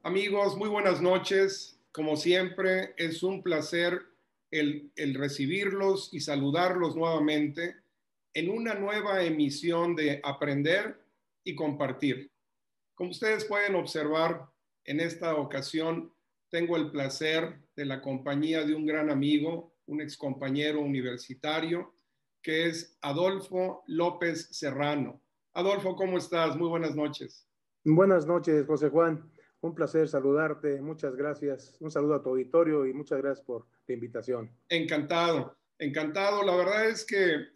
Amigos, muy buenas noches. Como siempre, es un placer el recibirlos y saludarlos nuevamente en una nueva emisión de Aprender y Compartir. Como ustedes pueden observar, en esta ocasión tengo el placer de la compañía de un gran amigo, un excompañero universitario, que es Adolfo López Serrano. Adolfo, ¿cómo estás? Muy buenas noches. Buenas noches, José Juan. Un placer saludarte. Muchas gracias. Un saludo a tu auditorio y muchas gracias por la invitación. Encantado, encantado. La verdad es que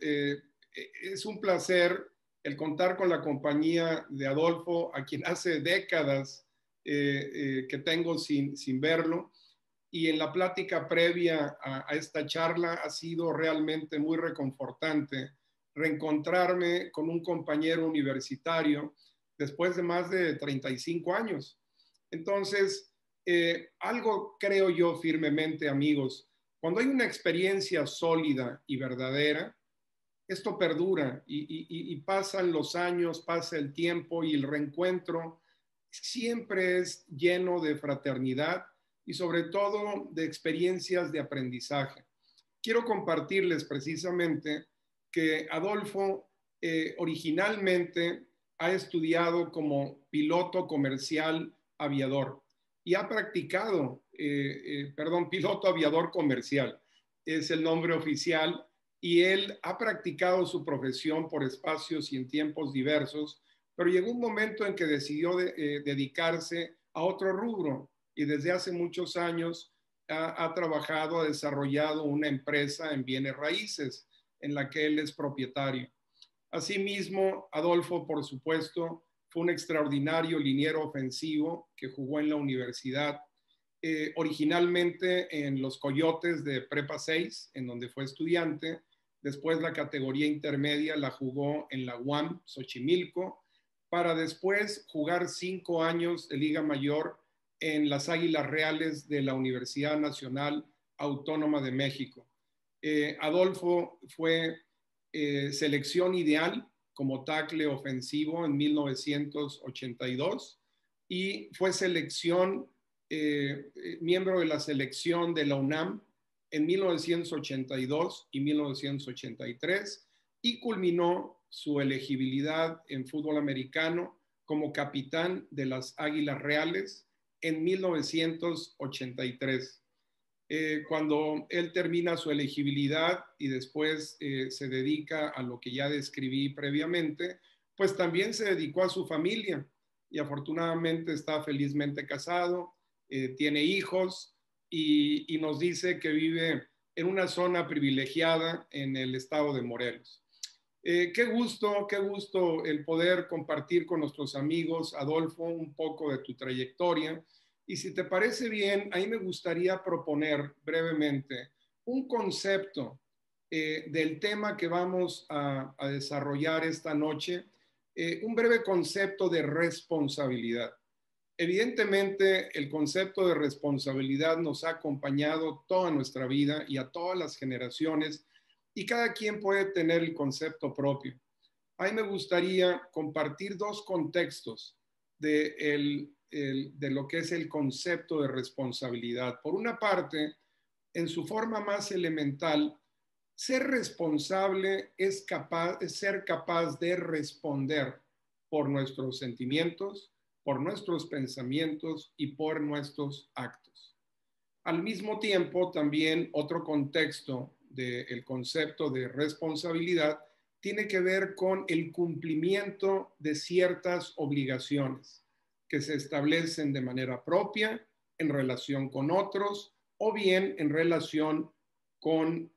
es un placer el contar con la compañía de Adolfo, a quien hace décadas que tengo sin verlo. Y en la plática previa a esta charla ha sido realmente muy reconfortante reencontrarme con un compañero universitario después de más de 35 años. Entonces, algo creo yo firmemente, amigos, cuando hay una experiencia sólida y verdadera, esto perdura y pasan los años, pasa el tiempo y el reencuentro siempre es lleno de fraternidad y sobre todo de experiencias de aprendizaje. Quiero compartirles precisamente que Adolfo originalmente ha estudiado como piloto comercial aviador y ha practicado, piloto aviador comercial, es el nombre oficial, y él ha practicado su profesión por espacios y en tiempos diversos, pero llegó un momento en que decidió dedicarse a otro rubro y desde hace muchos años ha trabajado, ha desarrollado una empresa en bienes raíces en la que él es propietario. Asimismo, Adolfo, por supuesto, fue un extraordinario liniero ofensivo que jugó en la universidad, originalmente en los Coyotes de Prepa 6, en donde fue estudiante. Después la categoría intermedia la jugó en la UAM Xochimilco, para después jugar 5 años de Liga Mayor en las Águilas Reales de la Universidad Nacional Autónoma de México. Adolfo fue selección ideal como tackle ofensivo en 1982 y fue miembro de la selección de la UNAM en 1982 y 1983 y culminó su elegibilidad en fútbol americano como capitán de las Águilas Reales en 1983. Cuando él termina su elegibilidad y después se dedica a lo que ya describí previamente, pues también se dedicó a su familia y afortunadamente está felizmente casado, tiene hijos y nos dice que vive en una zona privilegiada en el estado de Morelos. Qué gusto el poder compartir con nuestros amigos, Adolfo, un poco de tu trayectoria. Y si te parece bien, ahí me gustaría proponer brevemente un concepto del tema que vamos a desarrollar esta noche, un breve concepto de responsabilidad. Evidentemente, el concepto de responsabilidad nos ha acompañado toda nuestra vida y a todas las generaciones, y cada quien puede tener el concepto propio. A mí me gustaría compartir dos contextos de lo que es el concepto de responsabilidad. Por una parte, en su forma más elemental, ser responsable es ser capaz de responder por nuestros sentimientos, por nuestros pensamientos y por nuestros actos. Al mismo tiempo, también otro contexto del concepto de responsabilidad tiene que ver con el cumplimiento de ciertas obligaciones que se establecen de manera propia en relación con otros o bien en relación con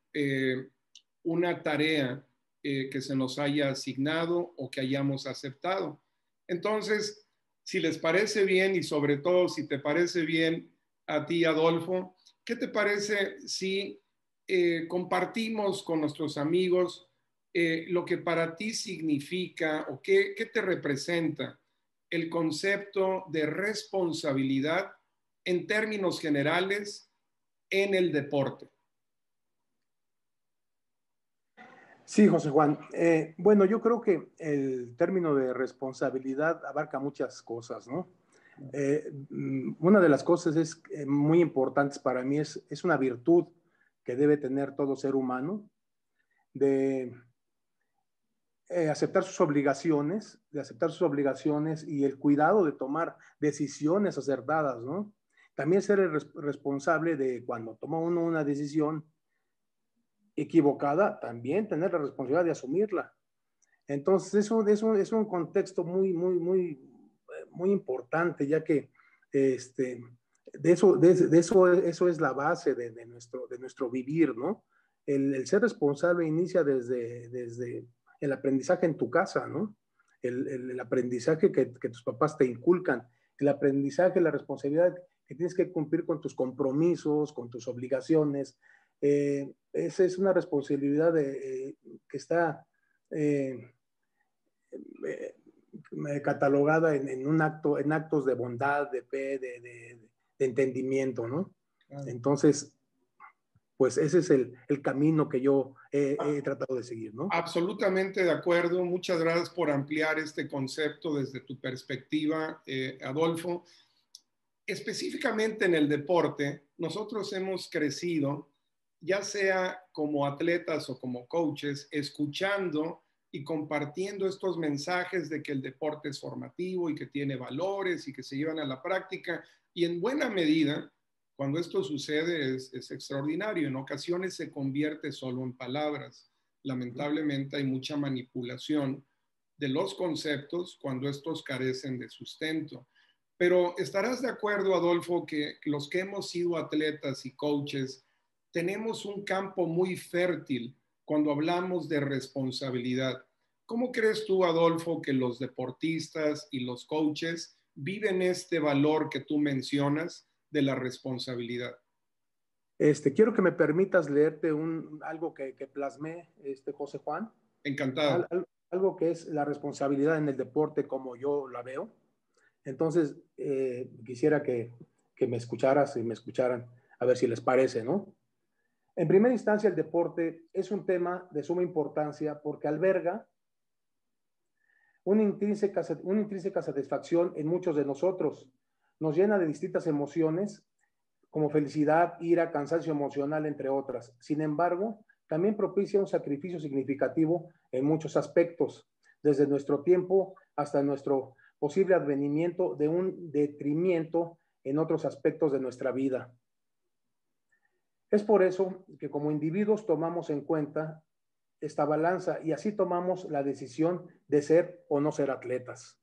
una tarea que se nos haya asignado o que hayamos aceptado. Entonces, si les parece bien y sobre todo si te parece bien a ti, Adolfo, ¿qué te parece si compartimos con nuestros amigos lo que para ti significa o qué te representa el concepto de responsabilidad en términos generales en el deporte? Sí, José Juan. Bueno, yo creo que el término de responsabilidad abarca muchas cosas, ¿no? Una de las cosas muy importantes para mí es una virtud que debe tener todo ser humano, de aceptar sus obligaciones, y el cuidado de tomar decisiones acertadas, ¿no? También ser el responsable de cuando toma uno una decisión equivocada, también tener la responsabilidad de asumirla. Entonces, es un contexto muy importante, ya que eso es la base de nuestro vivir, ¿no? El ser responsable inicia desde el aprendizaje en tu casa, ¿no? El aprendizaje que tus papás te inculcan, el aprendizaje, la responsabilidad que tienes que cumplir con tus compromisos, con tus obligaciones. Esa es una responsabilidad que está catalogada en actos de bondad, de fe, de entendimiento, ¿no? Claro. Entonces, pues ese es el camino que yo he tratado de seguir, ¿no? Absolutamente de acuerdo. Muchas gracias por ampliar este concepto desde tu perspectiva, Adolfo. Específicamente en el deporte, nosotros hemos crecido, ya sea como atletas o como coaches, escuchando y compartiendo estos mensajes de que el deporte es formativo y que tiene valores y que se llevan a la práctica. Y en buena medida, cuando esto sucede, es extraordinario. En ocasiones se convierte solo en palabras. Lamentablemente hay mucha manipulación de los conceptos cuando estos carecen de sustento. Pero estarás de acuerdo, Adolfo, que los que hemos sido atletas y coaches tenemos un campo muy fértil cuando hablamos de responsabilidad. ¿Cómo crees tú, Adolfo, que los deportistas y los coaches viven este valor que tú mencionas de la responsabilidad? Quiero que me permitas leerte algo que plasmé, José Juan. Encantado. Algo que es la responsabilidad en el deporte como yo la veo. Entonces, quisiera que me escucharas y me escucharan, a ver si les parece, ¿no? En primera instancia, el deporte es un tema de suma importancia porque alberga una intrínseca satisfacción en muchos de nosotros. Nos llena de distintas emociones, como felicidad, ira, cansancio emocional, entre otras. Sin embargo, también propicia un sacrificio significativo en muchos aspectos, desde nuestro tiempo hasta nuestro posible advenimiento de un detrimento en otros aspectos de nuestra vida. Es por eso que como individuos tomamos en cuenta esta balanza y así tomamos la decisión de ser o no ser atletas.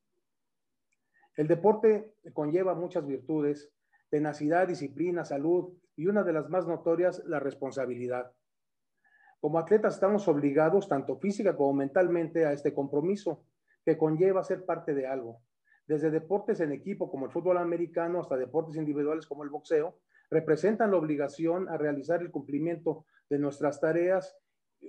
El deporte conlleva muchas virtudes: tenacidad, disciplina, salud y una de las más notorias, la responsabilidad. Como atletas estamos obligados, tanto física como mentalmente, a este compromiso que conlleva ser parte de algo. Desde deportes en equipo como el fútbol americano hasta deportes individuales como el boxeo, representan la obligación a realizar el cumplimiento de nuestras tareas,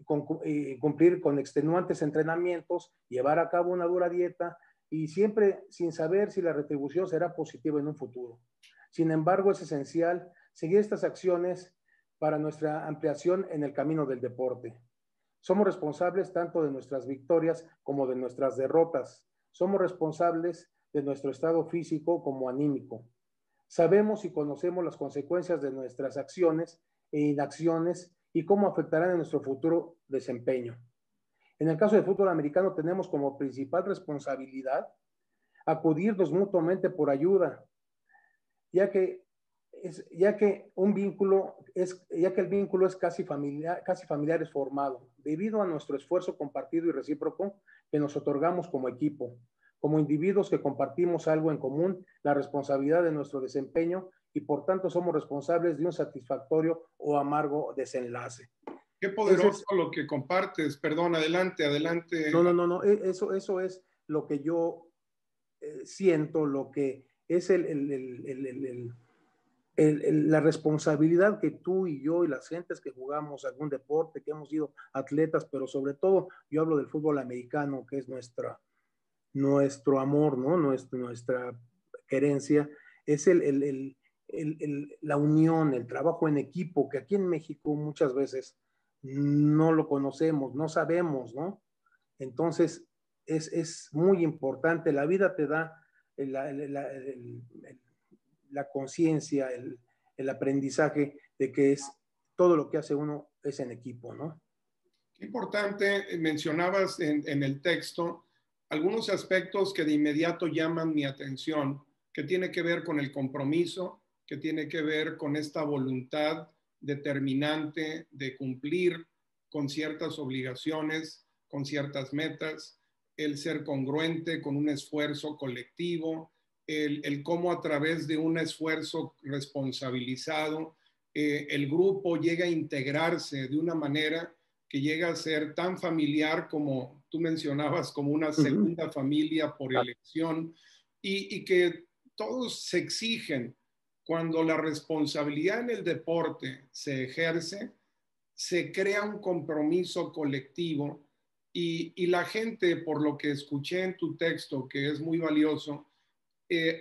cumplir con extenuantes entrenamientos, llevar a cabo una dura dieta y siempre sin saber si la retribución será positiva en un futuro. Sin embargo, es esencial seguir estas acciones para nuestra ampliación en el camino del deporte. Somos responsables tanto de nuestras victorias como de nuestras derrotas. Somos responsables de nuestro estado físico como anímico. Sabemos y conocemos las consecuencias de nuestras acciones e inacciones y cómo afectarán en nuestro futuro desempeño. En el caso del fútbol americano tenemos como principal responsabilidad acudirnos mutuamente por ayuda, ya que el vínculo es casi familiar es formado, debido a nuestro esfuerzo compartido y recíproco que nos otorgamos como equipo, como individuos que compartimos algo en común, la responsabilidad de nuestro desempeño, y por tanto somos responsables de un satisfactorio o amargo desenlace. Qué poderoso lo que compartes. Perdón, adelante. No. Eso es lo que yo siento, lo que es la responsabilidad que tú y yo y las gentes que jugamos algún deporte, que hemos sido atletas, pero sobre todo yo hablo del fútbol americano, que es nuestro amor, ¿no? Nuestra querencia, es la unión, el trabajo en equipo, que aquí en México muchas veces no lo conocemos, no sabemos, ¿no? Entonces, es muy importante. La vida te da la conciencia, el aprendizaje de que es todo lo que hace uno es en equipo, ¿no? Importante, mencionabas en el texto algunos aspectos que de inmediato llaman mi atención, que tiene que ver con el compromiso, que tiene que ver con esta voluntad determinante de cumplir con ciertas obligaciones, con ciertas metas, el ser congruente con un esfuerzo colectivo, el cómo a través de un esfuerzo responsabilizado, el grupo llega a integrarse de una manera que llega a ser tan familiar como tú mencionabas, como una segunda familia por elección, y que todos se exigen. Cuando la responsabilidad en el deporte se ejerce, se crea un compromiso colectivo y la gente, por lo que escuché en tu texto, que es muy valioso,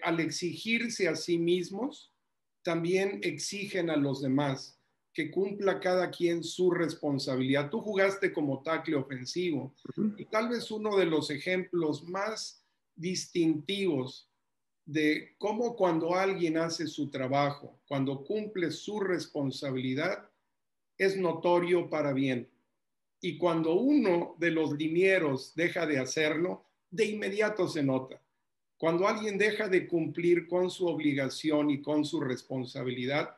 al exigirse a sí mismos, también exigen a los demás que cumpla cada quien su responsabilidad. Tú jugaste como tackle ofensivo y tal vez uno de los ejemplos más distintivos de cómo cuando alguien hace su trabajo, cuando cumple su responsabilidad, es notorio para bien. Y cuando uno de los linieros deja de hacerlo, de inmediato se nota. Cuando alguien deja de cumplir con su obligación y con su responsabilidad,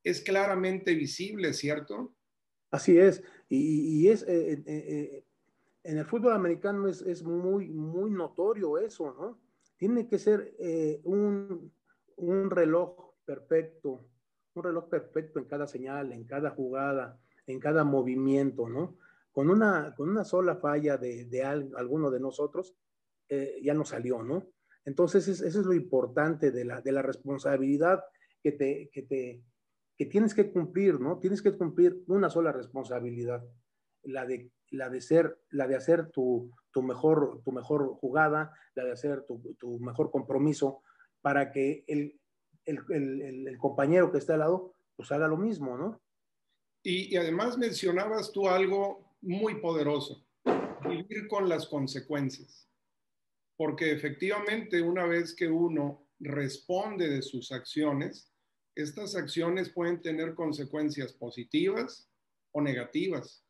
es claramente visible, ¿cierto? Así es. Y es, en el fútbol americano es muy, muy notorio eso, ¿no? Tiene que ser un reloj perfecto en cada señal, en cada jugada, en cada movimiento, ¿no? Con una sola falla alguno de nosotros, ya no salió, ¿no? Entonces, eso es lo importante de la responsabilidad que tienes que cumplir, ¿no? Tienes que cumplir una sola responsabilidad, la de hacer tu mejor jugada, la de hacer tu mejor compromiso, para que el compañero que está al lado, pues haga lo mismo, ¿no? Y además mencionabas tú algo muy poderoso, vivir con las consecuencias, porque efectivamente una vez que uno responde de sus acciones, estas acciones pueden tener consecuencias positivas o negativas.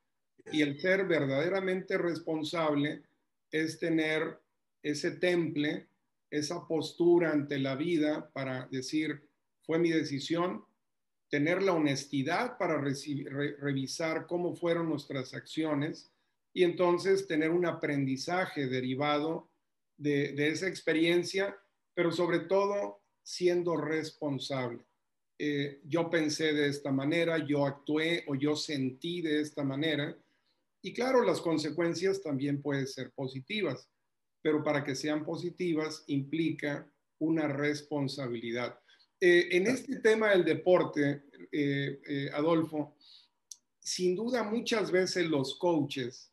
Y el ser verdaderamente responsable es tener ese temple, esa postura ante la vida para decir, fue mi decisión, tener la honestidad para revisar cómo fueron nuestras acciones y entonces tener un aprendizaje derivado de esa experiencia, pero sobre todo siendo responsable. Yo pensé de esta manera, yo actué o yo sentí de esta manera. Y claro, las consecuencias también pueden ser positivas, pero para que sean positivas implica una responsabilidad. En este tema del deporte, Adolfo, sin duda muchas veces los coaches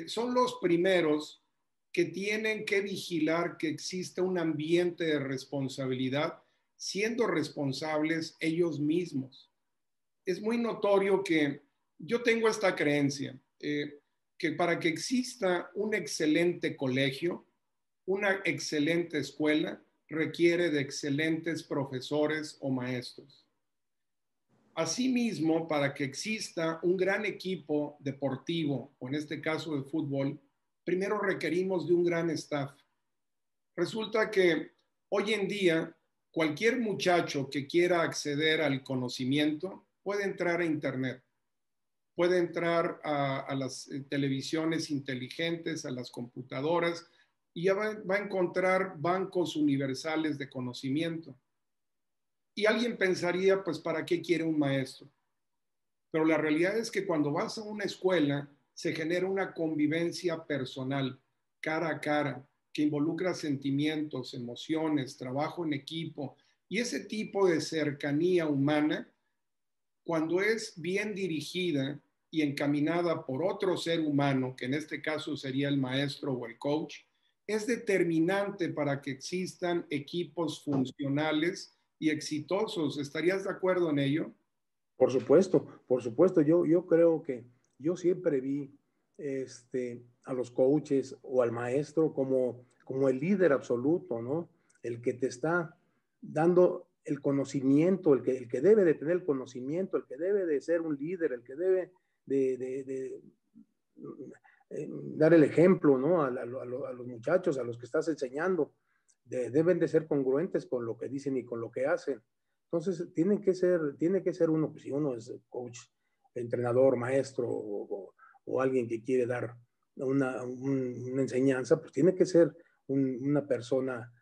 son los primeros que tienen que vigilar que exista un ambiente de responsabilidad, siendo responsables ellos mismos. Es muy notorio que yo tengo esta creencia, que para que exista un excelente colegio, una excelente escuela, requiere de excelentes profesores o maestros. Asimismo, para que exista un gran equipo deportivo, o en este caso de fútbol, primero requerimos de un gran staff. Resulta que hoy en día cualquier muchacho que quiera acceder al conocimiento puede entrar a Internet, puede entrar a las televisiones inteligentes, a las computadoras, y ya va a encontrar bancos universales de conocimiento. Y alguien pensaría, pues, ¿para qué quiere un maestro? Pero la realidad es que cuando vas a una escuela se genera una convivencia personal, cara a cara, que involucra sentimientos, emociones, trabajo en equipo y ese tipo de cercanía humana, cuando es bien dirigida y encaminada por otro ser humano, que en este caso sería el maestro o el coach, es determinante para que existan equipos funcionales y exitosos. ¿Estarías de acuerdo en ello? Por supuesto, por supuesto. Yo creo que yo siempre vi a los coaches o al maestro como el líder absoluto, ¿no? el que te está dando el conocimiento, el que debe de tener el conocimiento, el que debe de ser un líder, el que debe de dar el ejemplo, ¿no? A los muchachos, a los que estás enseñando, deben de ser congruentes con lo que dicen y con lo que hacen. Entonces, tiene que ser uno, pues si uno es coach, entrenador, maestro o alguien que quiere dar una enseñanza, pues tiene que ser una persona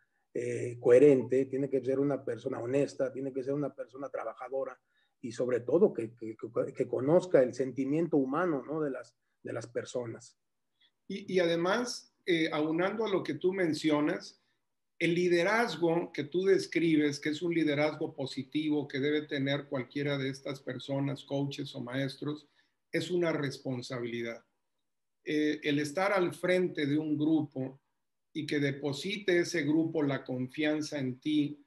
coherente, tiene que ser una persona honesta, tiene que ser una persona trabajadora y sobre todo que conozca el sentimiento humano, ¿no? de las personas. Y además, aunando a lo que tú mencionas, el liderazgo que tú describes, que es un liderazgo positivo que debe tener cualquiera de estas personas, coaches o maestros, es una responsabilidad. El estar al frente de un grupo y que deposite ese grupo la confianza en ti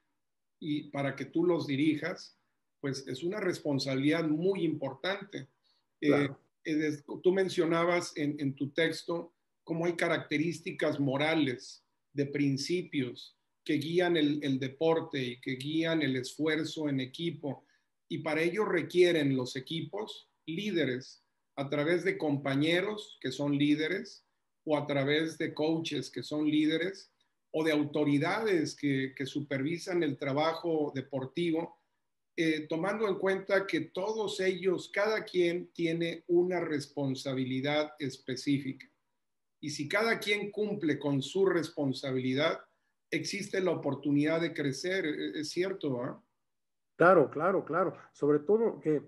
y para que tú los dirijas, pues es una responsabilidad muy importante. Claro. Tú mencionabas en tu texto cómo hay características morales, de principios que guían el deporte y que guían el esfuerzo en equipo. Y para ello requieren los equipos líderes a través de compañeros que son líderes o a través de coaches que son líderes o de autoridades que supervisan el trabajo deportivo, tomando en cuenta que todos ellos, cada quien tiene una responsabilidad específica. Y si cada quien cumple con su responsabilidad, existe la oportunidad de crecer, es cierto, ¿eh? Claro, claro, claro. Sobre todo que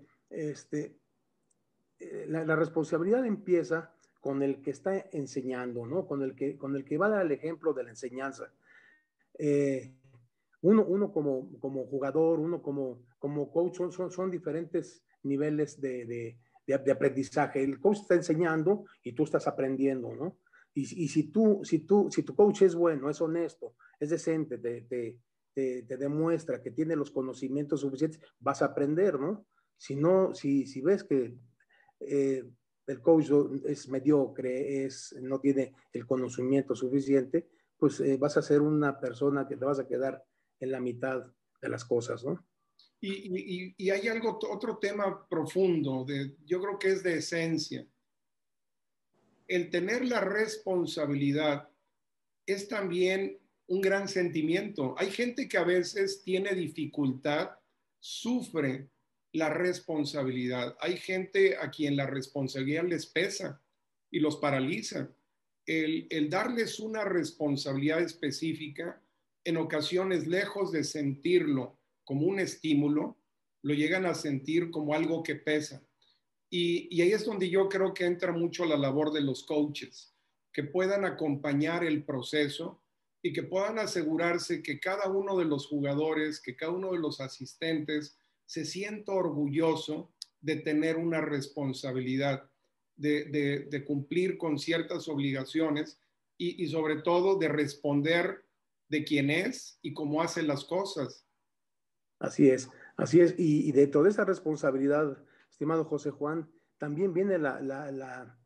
la responsabilidad empieza con el que está enseñando, ¿no? Con el que va a dar el ejemplo de la enseñanza. Eh, uno como jugador, uno como coach, son diferentes niveles de aprendizaje. El coach está enseñando y tú estás aprendiendo, ¿no? Y si tu coach es bueno, es honesto, es decente, te demuestra que tiene los conocimientos suficientes, vas a aprender, ¿no? Si no, si ves que el coach es mediocre, no tiene el conocimiento suficiente, pues vas a ser una persona que te vas a quedar en la mitad de las cosas, ¿no? Y hay otro tema profundo, yo creo que es de esencia. El tener la responsabilidad es también un gran sentimiento. Hay gente que a veces tiene dificultad, sufre la responsabilidad. Hay gente a quien la responsabilidad les pesa y los paraliza. El darles una responsabilidad específica, en ocasiones, lejos de sentirlo como un estímulo, lo llegan a sentir como algo que pesa. Y ahí es donde yo creo que entra mucho la labor de los coaches, que puedan acompañar el proceso y que puedan asegurarse que cada uno de los jugadores, que cada uno de los asistentes se sienta orgulloso de tener una responsabilidad, de cumplir con ciertas obligaciones y sobre todo de responder de quién es y cómo hace las cosas. Así es, así es. Y dentro de esa responsabilidad, estimado José Juan, también viene la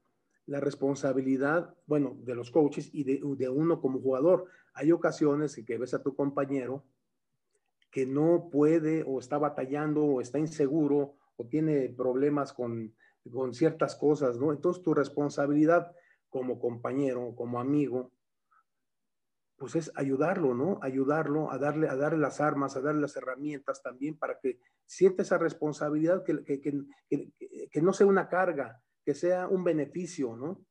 responsabilidad, bueno, de los coaches y de uno como jugador. Hay ocasiones en que ves a tu compañero que no puede o está batallando o está inseguro o tiene problemas con ciertas cosas, ¿no? Entonces tu responsabilidad como compañero, como amigo, pues es ayudarlo, ¿no? Ayudarlo a darle las armas, a darle las herramientas también para que sienta esa responsabilidad, que no sea una carga, que sea un beneficio, ¿no?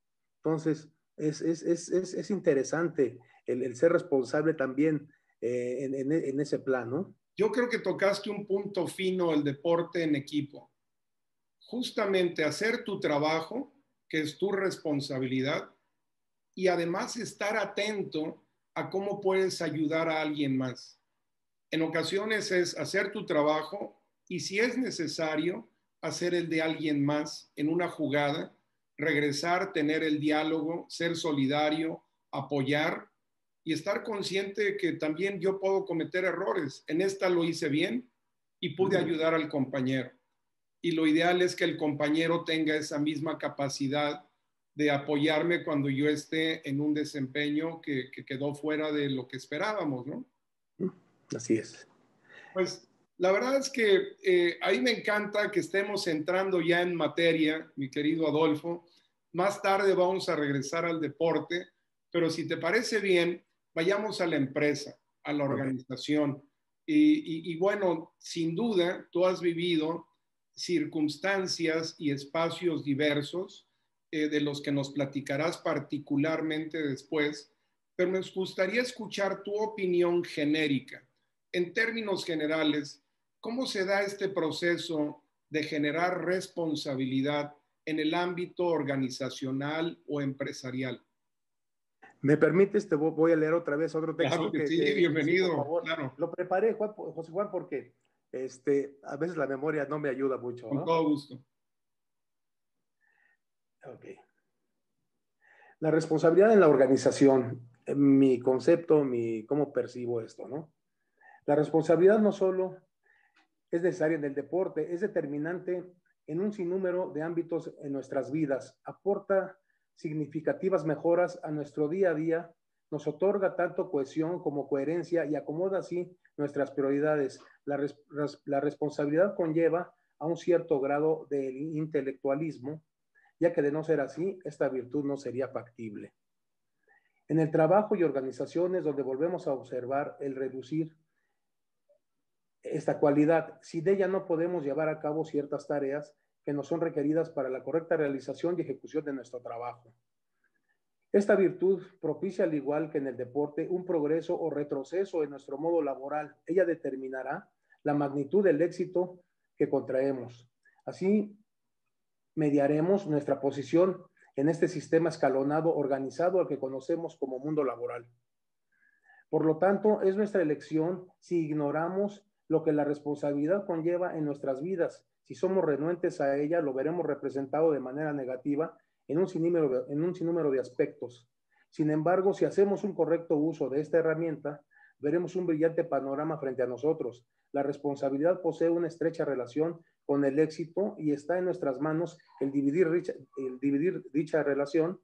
Entonces, es interesante el ser responsable también en ese plan, ¿no? Yo creo que tocaste un punto fino, el deporte en equipo. Justamente hacer tu trabajo, que es tu responsabilidad, y además estar atento a cómo puedes ayudar a alguien más. En ocasiones es hacer tu trabajo y si es necesario, hacer el de alguien más en una jugada, regresar, tener el diálogo, ser solidario, apoyar y estar consciente de que también yo puedo cometer errores. En esta lo hice bien y pude ayudar al compañero. Y lo ideal es que el compañero tenga esa misma capacidad de apoyarme cuando yo esté en un desempeño que quedó fuera de lo que esperábamos, ¿no? Así es. Pues la verdad es que a mí me encanta que estemos entrando ya en materia, mi querido Adolfo. Más tarde vamos a regresar al deporte, pero si te parece bien, vayamos a la empresa, a la Okay. organización. Y bueno, sin duda, tú has vivido circunstancias y espacios diversos de los que nos platicarás particularmente después, pero me gustaría escuchar tu opinión genérica. En términos generales, ¿cómo se da este proceso de generar responsabilidad en el ámbito organizacional o empresarial? ¿Me permites? Te voy a leer otra vez otro Claro texto que sí, sí, por bienvenido, favor. claro, Lo preparé, José Juan, porque a veces la memoria no me ayuda mucho, con ¿no? todo gusto. Ok. La responsabilidad en la organización, mi concepto, cómo percibo esto, ¿no? La responsabilidad no solo es necesaria en el deporte, es determinante en un sinnúmero de ámbitos en nuestras vidas, aporta significativas mejoras a nuestro día a día, nos otorga tanto cohesión como coherencia y acomoda así nuestras prioridades. La responsabilidad conlleva a un cierto grado de intelectualismo, ya que de no ser así, esta virtud no sería factible. En el trabajo y organizaciones donde volvemos a observar el reducir esta cualidad, si de ella no podemos llevar a cabo ciertas tareas que nos son requeridas para la correcta realización y ejecución de nuestro trabajo. Esta virtud propicia, al igual que en el deporte, un progreso o retroceso en nuestro modo laboral. Ella determinará la magnitud del éxito que contraemos. Así, mediaremos nuestra posición en este sistema escalonado, organizado, al que conocemos como mundo laboral. Por lo tanto, es nuestra elección si ignoramos lo que la responsabilidad conlleva en nuestras vidas. Si somos renuentes a ella, lo veremos representado de manera negativa en un sinnúmero de aspectos. Sin embargo, si hacemos un correcto uso de esta herramienta, veremos un brillante panorama frente a nosotros. La responsabilidad posee una estrecha relación con el éxito y está en nuestras manos el dividir dicha relación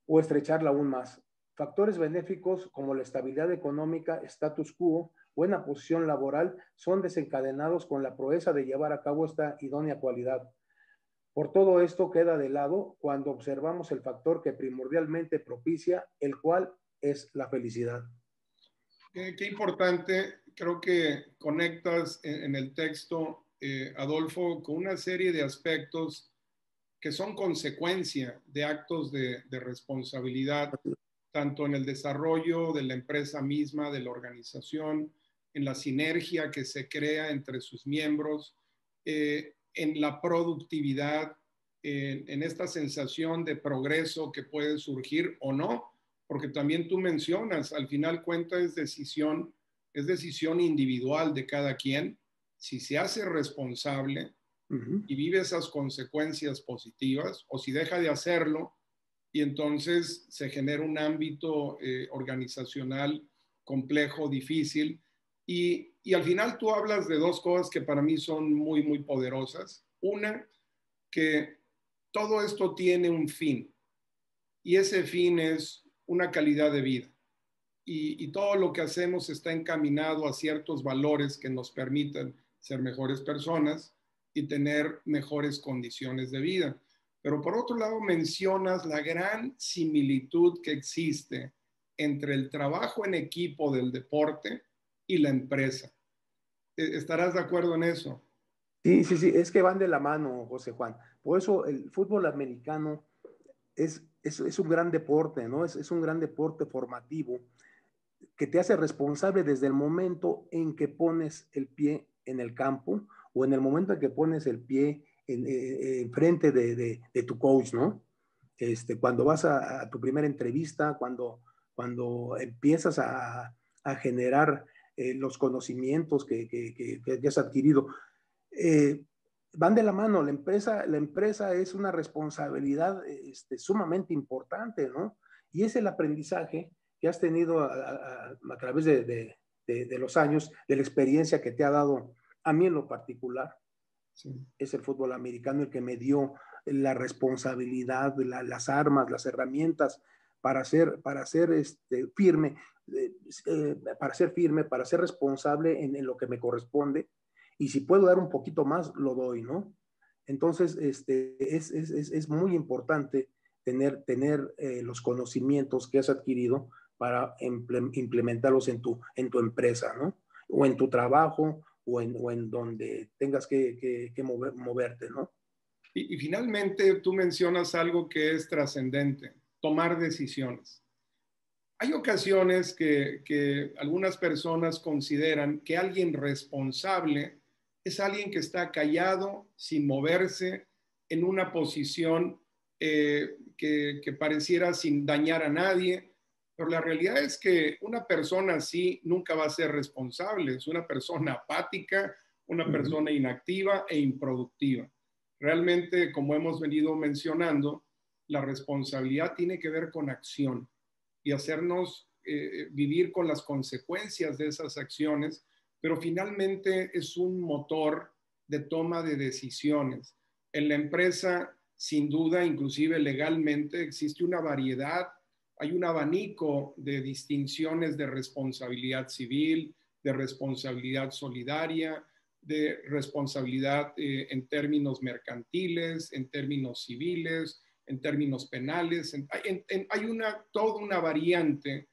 o estrecharla aún más. Factores benéficos como la estabilidad económica, status quo, buena posición laboral, son desencadenados con la proeza de llevar a cabo esta idónea cualidad. Por todo esto queda de lado cuando observamos el factor que primordialmente propicia, el cual es la felicidad. Qué importante, creo que conectas en el texto, Adolfo, con una serie de aspectos que son consecuencia de actos de responsabilidad, tanto en el desarrollo de la empresa misma, de la organización, en la sinergia que se crea entre sus miembros, en la productividad, en esta sensación de progreso que puede surgir o no, porque también tú mencionas, al final cuenta es decisión individual de cada quien, si se hace responsable y vive esas consecuencias positivas, o si deja de hacerlo y entonces se genera un ámbito organizacional complejo, difícil. Y al final tú hablas de dos cosas que para mí son muy, muy poderosas. Una, que todo esto tiene un fin y ese fin es una calidad de vida. Y todo lo que hacemos está encaminado a ciertos valores que nos permitan ser mejores personas y tener mejores condiciones de vida. Pero por otro lado, mencionas la gran similitud que existe entre el trabajo en equipo del deporte y la empresa. ¿Estarás de acuerdo en eso? Sí, sí, sí, es que van de la mano, José Juan. Por eso el fútbol americano es un gran deporte, ¿no? Es un gran deporte formativo que te hace responsable desde el momento en que pones el pie en el campo o en el momento en que pones el pie en frente de tu coach, ¿no? Cuando vas a tu primera entrevista, cuando empiezas generar los conocimientos que has adquirido, van de la mano. La empresa es una responsabilidad sumamente importante, ¿no? Y es el aprendizaje que has tenido a través de los años, de la experiencia que te ha dado a mí en lo particular. Sí. Es el fútbol americano el que me dio la responsabilidad, las armas, las herramientas para ser firme, para ser responsable en lo que me corresponde, y si puedo dar un poquito más, lo doy, ¿no? Entonces, es muy importante tener los conocimientos que has adquirido para implementarlos en tu empresa, ¿no? O en tu trabajo, o en donde tengas que moverte, ¿no? Y finalmente tú mencionas algo que es trascendente, tomar decisiones. Hay ocasiones que algunas personas consideran que alguien responsable es alguien que está callado, sin moverse, en una posición que pareciera sin dañar a nadie, pero la realidad es que una persona así nunca va a ser responsable, es una persona apática, una persona inactiva e improductiva. Realmente, como hemos venido mencionando, la responsabilidad tiene que ver con acción y hacernos vivir con las consecuencias de esas acciones, pero finalmente es un motor de toma de decisiones. En la empresa, sin duda, inclusive legalmente, existe una variedad, hay un abanico de distinciones de responsabilidad civil, de responsabilidad solidaria, de responsabilidad en términos mercantiles, en términos civiles, en términos penales. Hay toda una variante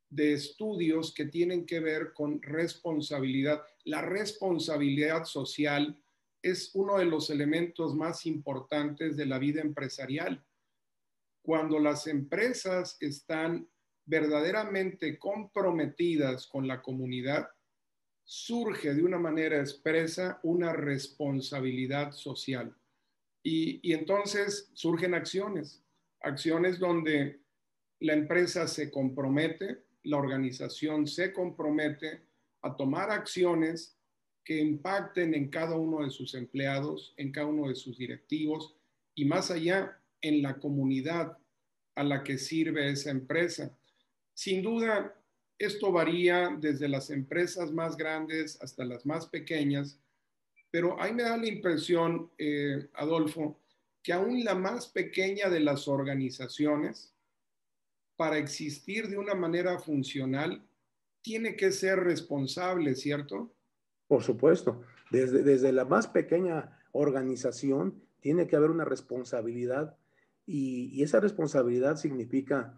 de estudios que tienen que ver con responsabilidad. La responsabilidad social es uno de los elementos más importantes de la vida empresarial. Cuando las empresas están verdaderamente comprometidas con la comunidad, surge de una manera expresa una responsabilidad social. Y entonces surgen acciones, acciones donde la empresa se compromete, la organización se compromete a tomar acciones que impacten en cada uno de sus empleados, en cada uno de sus directivos y más allá en la comunidad a la que sirve esa empresa. Sin duda, esto varía desde las empresas más grandes hasta las más pequeñas, pero ahí me da la impresión, Adolfo, que aún la más pequeña de las organizaciones, para existir de una manera funcional, tiene que ser responsable, ¿cierto? Por supuesto, desde la más pequeña organización tiene que haber una responsabilidad, y esa responsabilidad significa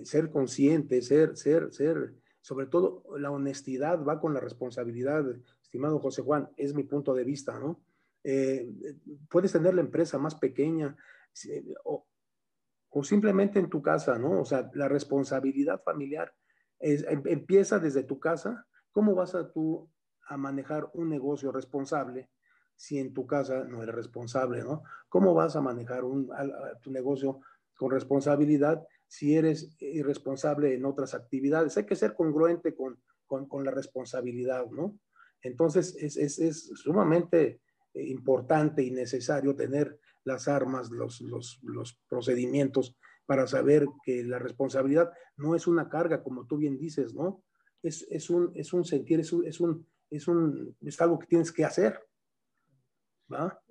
ser consciente, sobre todo la honestidad va con la responsabilidad, estimado José Juan, es mi punto de vista, ¿no? Eh, Puedes tener la empresa más pequeña, o simplemente en tu casa, ¿no? O sea, la responsabilidad familiar empieza desde tu casa. ¿Cómo vas tú a manejar un negocio responsable si en tu casa no eres responsable, ¿no? ¿Cómo vas a manejar tu negocio con responsabilidad si eres irresponsable en otras actividades? Hay que ser congruente con la responsabilidad, ¿no? Entonces, es sumamente importante y necesario tener las armas, los procedimientos para saber que la responsabilidad no es una carga, como tú bien dices, ¿no? Es un sentir, es algo que tienes que hacer, ¿va?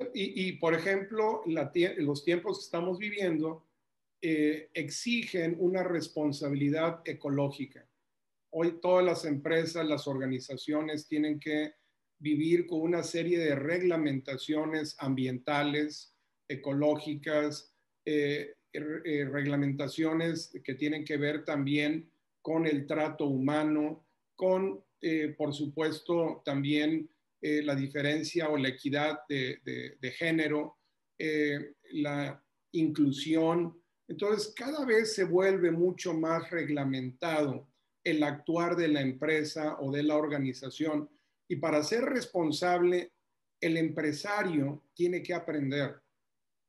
Por ejemplo, los tiempos que estamos viviendo exigen una responsabilidad ecológica. Hoy todas las empresas, las organizaciones tienen que vivir con una serie de reglamentaciones ambientales, ecológicas, reglamentaciones que tienen que ver también con el trato humano, con, por supuesto, también la diferencia o la equidad de género, la inclusión. Entonces, cada vez se vuelve mucho más reglamentado el actuar de la empresa o de la organización. Y para ser responsable, el empresario tiene que aprender,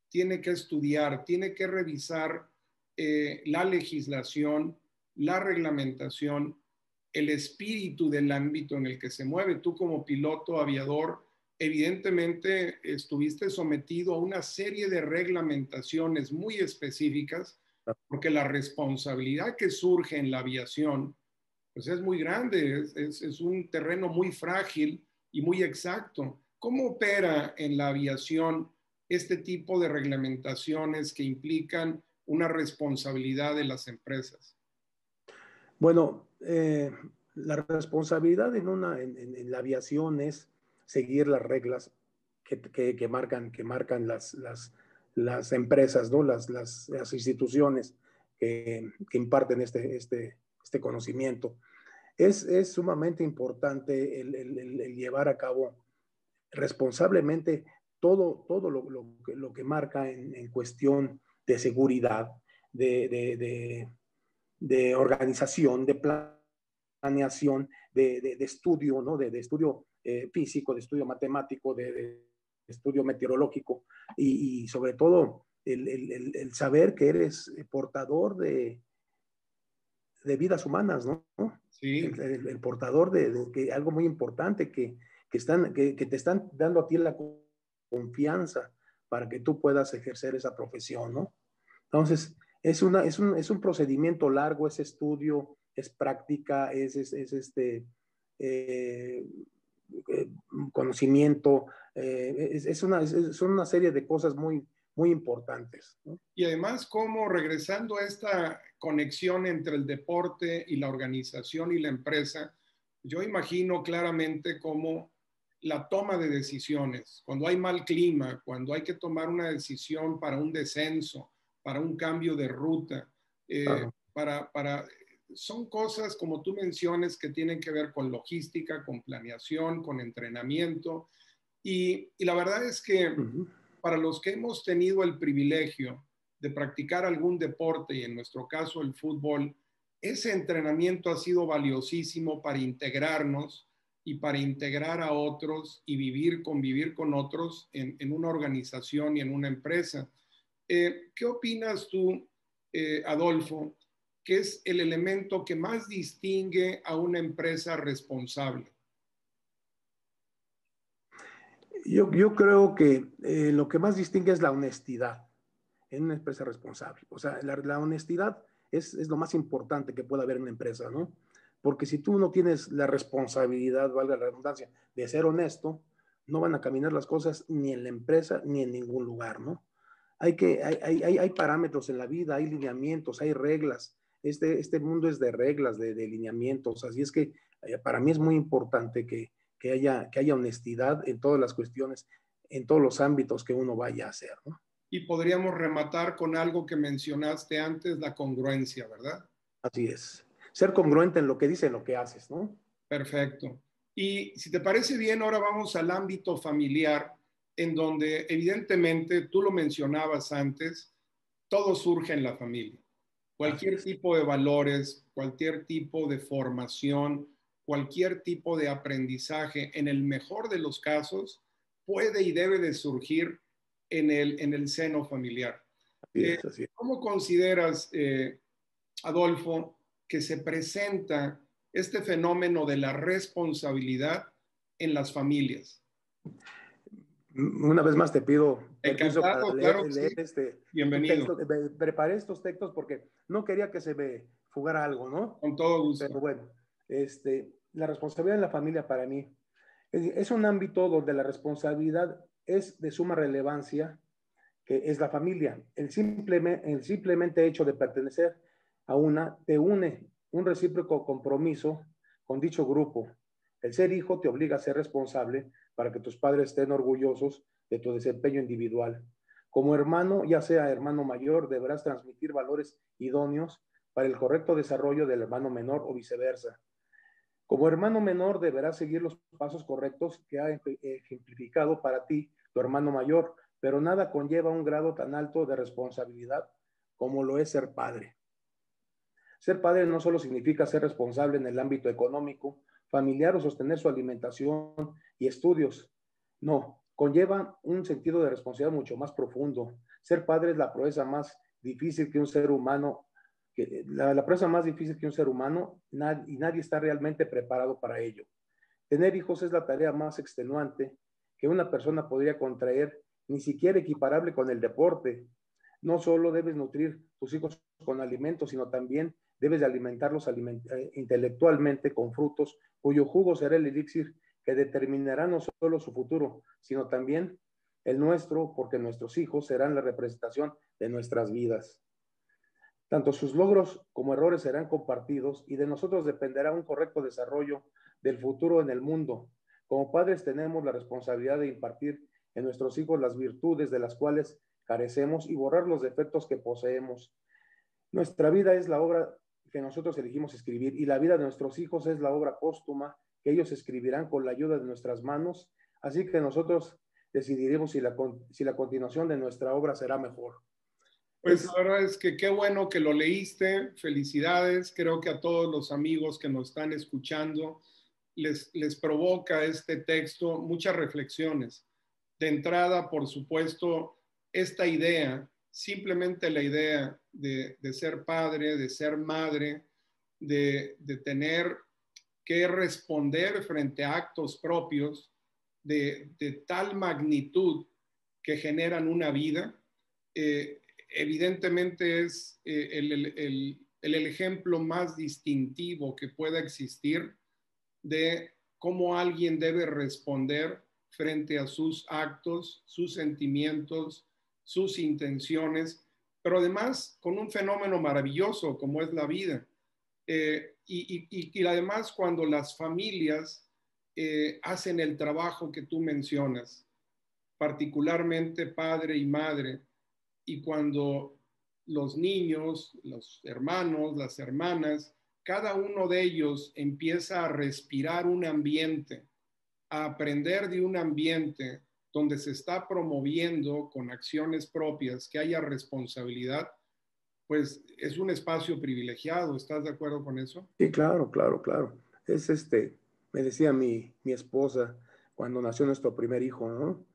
tiene que estudiar, tiene que revisar la legislación, la reglamentación, el espíritu del ámbito en el que se mueve. Tú como piloto aviador, evidentemente estuviste sometido a una serie de reglamentaciones muy específicas, porque la responsabilidad que surge en la aviación pues es muy grande, es un terreno muy frágil y muy exacto. ¿Cómo opera en la aviación este tipo de reglamentaciones que implican una responsabilidad de las empresas? Bueno, la responsabilidad en la aviación es seguir las reglas que marcan las empresas, ¿no? Las instituciones que imparten este conocimiento. Es sumamente importante el llevar a cabo responsablemente todo lo que marca en cuestión de seguridad, de, de, de, de organización, de planeación, de estudio, ¿no? De estudio físico, de estudio matemático, de estudio meteorológico y sobre todo el saber que eres portador de vidas humanas, ¿no? Sí. El portador que algo muy importante que te están dando a ti la confianza para que tú puedas ejercer esa profesión, ¿no? Entonces, es un procedimiento largo, es estudio, es práctica, eh, conocimiento, son una serie de cosas muy importantes, ¿no? Y además, cómo regresando a esta conexión entre el deporte y la organización y la empresa, yo imagino claramente cómo la toma de decisiones, cuando hay mal clima, cuando hay que tomar una decisión para un descenso, para un cambio de ruta, Claro. son cosas, como tú mencionas, que tienen que ver con logística, con planeación, con entrenamiento. Y la verdad es que para los que hemos tenido el privilegio de practicar algún deporte, y en nuestro caso el fútbol, ese entrenamiento ha sido valiosísimo para integrarnos y para integrar a otros y convivir con otros en una organización y en una empresa. ¿Qué opinas tú, Adolfo, que es el elemento que más distingue a una empresa responsable? Yo creo que lo que más distingue es la honestidad en una empresa responsable. O sea, la honestidad es lo más importante que puede haber en una empresa, ¿no? Porque si tú no tienes la responsabilidad, valga la redundancia, de ser honesto, no van a caminar las cosas ni en la empresa ni en ningún lugar, ¿no? Hay parámetros en la vida, hay lineamientos, hay reglas. Este mundo es de reglas, de lineamientos. Así es que para mí es muy importante que haya honestidad en todas las cuestiones, en todos los ámbitos que uno vaya a hacer, ¿no? Y podríamos rematar con algo que mencionaste antes, la congruencia, ¿verdad? Así es. Ser congruente en lo que dices, en lo que haces, ¿no? Perfecto. Y si te parece bien, ahora vamos al ámbito familiar, en donde evidentemente, tú lo mencionabas antes, todo surge en la familia. Así Cualquier es. tipo de valores, cualquier tipo de formación, cualquier tipo de aprendizaje, en el mejor de los casos, puede y debe de surgir en el seno familiar. Así es, así es. ¿Cómo consideras, Adolfo, que se presenta este fenómeno de la responsabilidad en las familias? Una vez más te pido permiso para Encantado, claro que leer sí. un Bienvenido, texto. Preparé estos textos porque no quería que se me fugara algo, ¿no? con todo Pero gusto. bueno, la responsabilidad en la familia para mí es un ámbito donde la responsabilidad es de suma relevancia, que es la familia. El simplemente hecho de pertenecer a una te une un recíproco compromiso con dicho grupo. El ser hijo te obliga a ser responsable para que tus padres estén orgullosos de tu desempeño individual. Como hermano, ya sea hermano mayor, deberás transmitir valores idóneos para el correcto desarrollo del hermano menor o viceversa. Como hermano menor, deberás seguir los pasos correctos que ha ejemplificado para ti tu hermano mayor, pero nada conlleva un grado tan alto de responsabilidad como lo es ser padre. Ser padre no solo significa ser responsable en el ámbito económico, familiar o sostener su alimentación y estudios. No, conlleva un sentido de responsabilidad mucho más profundo. Ser padre es la proeza más difícil que un ser humano, la proeza más difícil que un ser humano, y nadie está realmente preparado para ello. Tener hijos es la tarea más extenuante que una persona podría contraer, ni siquiera equiparable con el deporte. No solo debes nutrir tus hijos con alimentos, sino también debes de alimentarlos intelectualmente con frutos, cuyo jugo será el elixir que determinará no solo su futuro, sino también el nuestro, porque nuestros hijos serán la representación de nuestras vidas. Tanto sus logros como errores serán compartidos y de nosotros dependerá un correcto desarrollo del futuro en el mundo. Como padres tenemos la responsabilidad de impartir en nuestros hijos las virtudes de las cuales carecemos y borrar los defectos que poseemos. Nuestra vida es la obra que nosotros elegimos escribir y la vida de nuestros hijos es la obra póstuma que ellos escribirán con la ayuda de nuestras manos, así que nosotros decidiremos si la continuación de nuestra obra será mejor. Pues la verdad es que qué bueno que lo leíste, felicidades, creo que a todos los amigos que nos están escuchando les provoca este texto muchas reflexiones. De entrada, por supuesto, esta idea, simplemente la idea de ser padre, de ser madre, de tener que responder frente a actos propios de tal magnitud que generan una vida, evidentemente es el ejemplo más distintivo que pueda existir de cómo alguien debe responder frente a sus actos, sus sentimientos, sus intenciones, pero además con un fenómeno maravilloso como es la vida. Y además cuando las familias hacen el trabajo que tú mencionas, particularmente padre y madre, y cuando los niños, los hermanos, las hermanas, cada uno de ellos empieza a respirar un ambiente, a aprender de un ambiente donde se está promoviendo con acciones propias, que haya responsabilidad, pues es un espacio privilegiado. ¿Estás de acuerdo con eso? Sí, claro, claro, claro. Es me decía mi esposa cuando nació nuestro primer hijo, ¿no?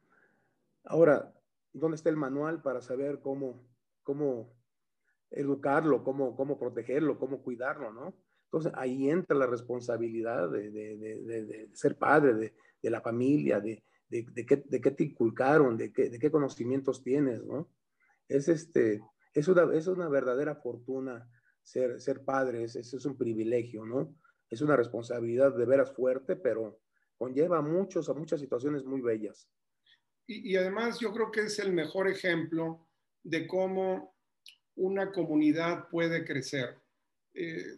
Ahora, ¿dónde está el manual para saber cómo educarlo, cómo protegerlo, cómo cuidarlo, ¿no? Entonces ahí entra la responsabilidad de ser padre, de la familia, de qué te inculcaron, de qué conocimientos tienes, ¿no? Es, es una verdadera fortuna ser padre, es un privilegio, ¿no? Es una responsabilidad de veras fuerte, pero conlleva a muchas situaciones muy bellas. Y además yo creo que es el mejor ejemplo de cómo una comunidad puede crecer.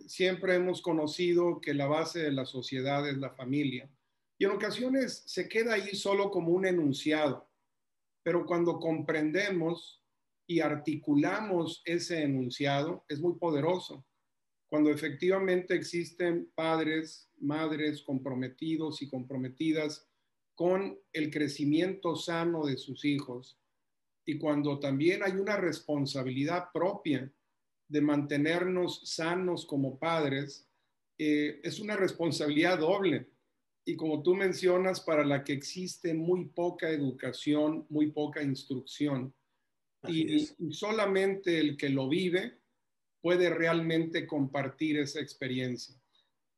Siempre hemos conocido que la base de la sociedad es la familia y en ocasiones se queda ahí solo como un enunciado, pero cuando comprendemos y articulamos ese enunciado es muy poderoso. Cuando efectivamente existen padres, madres comprometidos y comprometidas con el crecimiento sano de sus hijos y cuando también hay una responsabilidad propia de mantenernos sanos como padres, es una responsabilidad doble. Y como tú mencionas, para la que existe muy poca educación, muy poca instrucción. Así es. Y solamente el que lo vive puede realmente compartir esa experiencia.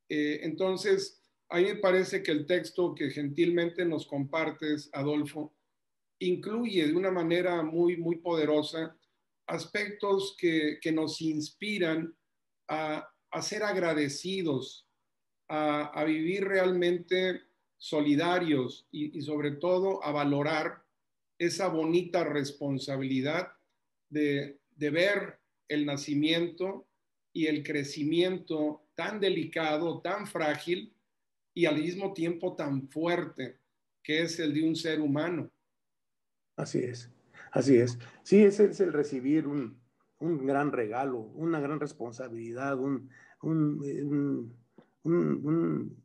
Entonces, a mí me parece que el texto que gentilmente nos compartes, Adolfo, incluye de una manera muy poderosa aspectos que nos inspiran a ser agradecidos, a vivir realmente solidarios y sobre todo a valorar esa bonita responsabilidad de ver el nacimiento y el crecimiento tan delicado, tan frágil y al mismo tiempo tan fuerte que es el de un ser humano. Así es, así es. Sí, es el recibir un gran regalo, una gran responsabilidad, un, un, un,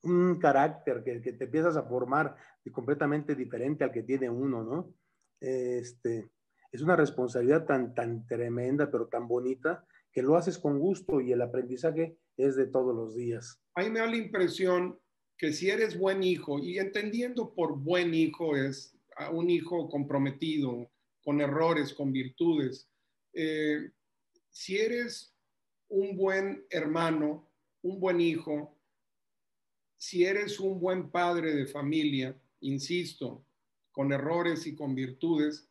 un carácter que te empiezas a formar completamente diferente al que tiene uno, ¿no? Es una responsabilidad tan tremenda, pero tan bonita, que lo haces con gusto y el aprendizaje es de todos los días. A mí me da la impresión que si eres buen hijo, y entendiendo por buen hijo es a un hijo comprometido, con errores, con virtudes, eh, si eres un buen hermano, un buen hijo, si eres un buen padre de familia, insisto, con errores y con virtudes,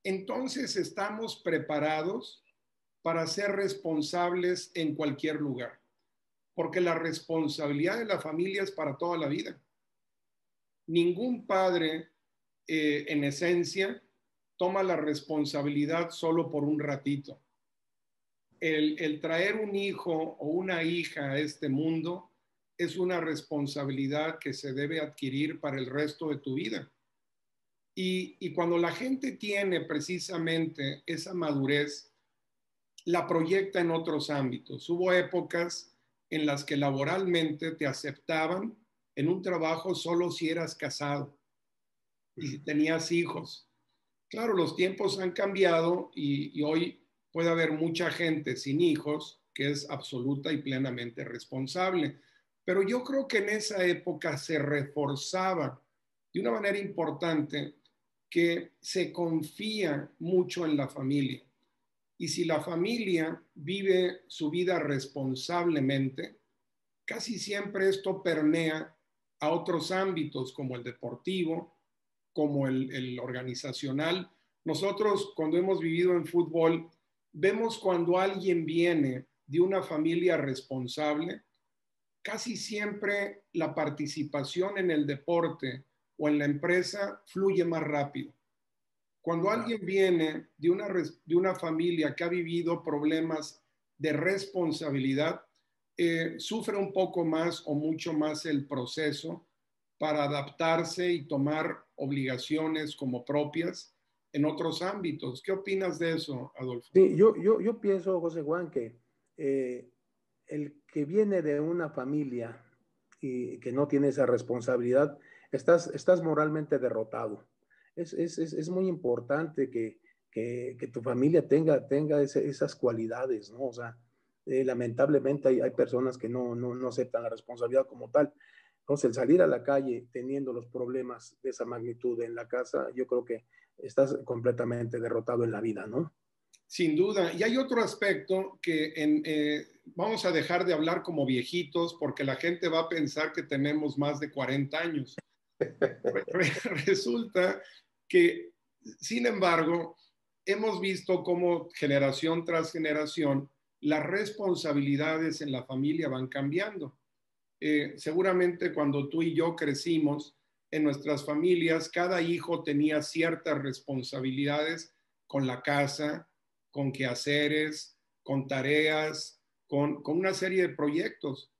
entonces estamos preparados para ser responsables en cualquier lugar, porque la responsabilidad de la familia es para toda la vida. Ningún padre, en esencia, toma la responsabilidad solo por un ratito. el traer un hijo o una hija a este mundo es una responsabilidad que se debe adquirir para el resto de tu vida. Y cuando la gente tiene precisamente esa madurez, la proyecta en otros ámbitos. Hubo épocas en las que laboralmente te aceptaban en un trabajo solo si eras casado y si tenías hijos. Claro, los tiempos han cambiado y hoy puede haber mucha gente sin hijos que es absoluta y plenamente responsable. Pero yo creo que en esa época se reforzaba de una manera importante que se confía mucho en la familia. Y si la familia vive su vida responsablemente, casi siempre esto permea a otros ámbitos como el deportivo, como el organizacional. Nosotros cuando hemos vivido en fútbol, vemos cuando alguien viene de una familia responsable, casi siempre la participación en el deporte o en la empresa fluye más rápido. Cuando alguien viene de una familia que ha vivido problemas de responsabilidad, sufre un poco más o mucho más el proceso para adaptarse y tomar obligaciones como propias en otros ámbitos. ¿Qué opinas de eso, Adolfo? Sí, yo pienso, José Juan, que eh, el que viene de una familia y que no tiene esa responsabilidad, estás moralmente derrotado. Es muy importante que tu familia tenga esas cualidades, ¿no? O sea, lamentablemente hay personas que no aceptan la responsabilidad como tal. Entonces, el salir a la calle teniendo los problemas de esa magnitud en la casa, yo creo que estás completamente derrotado en la vida, ¿no? Sin duda. Y hay otro aspecto que vamos a dejar de hablar como viejitos porque la gente va a pensar que tenemos más de 40 años. Resulta que, sin embargo, hemos visto cómo generación tras generación las responsabilidades en la familia van cambiando. Seguramente cuando tú y yo crecimos, en nuestras familias, cada hijo tenía ciertas responsabilidades con la casa, con quehaceres, con tareas, con una serie de proyectos.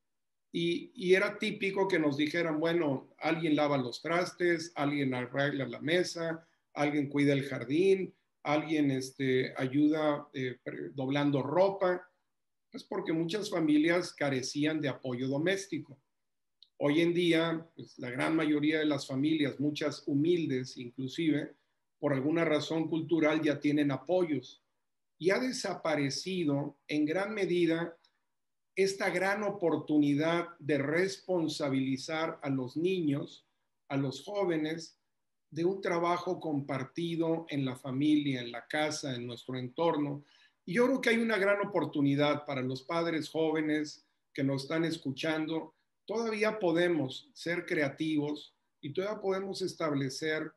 Y era típico que nos dijeran, bueno, alguien lava los trastes, alguien arregla la mesa, alguien cuida el jardín, alguien ayuda doblando ropa, pues porque muchas familias carecían de apoyo doméstico. Hoy en día, pues, la gran mayoría de las familias, muchas humildes inclusive, por alguna razón cultural ya tienen apoyos. Y ha desaparecido en gran medida esta gran oportunidad de responsabilizar a los niños, a los jóvenes, de un trabajo compartido en la familia, en la casa, en nuestro entorno. Y yo creo que hay una gran oportunidad para los padres jóvenes que nos están escuchando. Todavía podemos ser creativos y todavía podemos establecer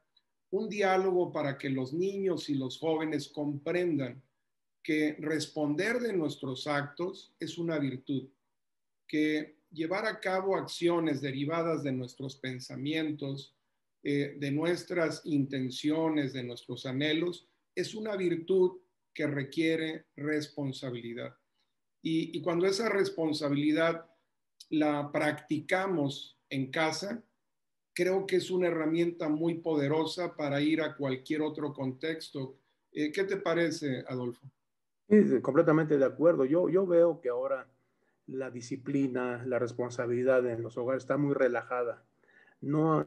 un diálogo para que los niños y los jóvenes comprendan que responder de nuestros actos es una virtud, que llevar a cabo acciones derivadas de nuestros pensamientos, de nuestras intenciones, de nuestros anhelos, es una virtud que requiere responsabilidad. Y cuando esa responsabilidad la practicamos en casa, creo que es una herramienta muy poderosa para ir a cualquier otro contexto. ¿Qué te parece, Adolfo? Sí, completamente de acuerdo. Yo veo que ahora la disciplina, la responsabilidad en los hogares está muy relajada. No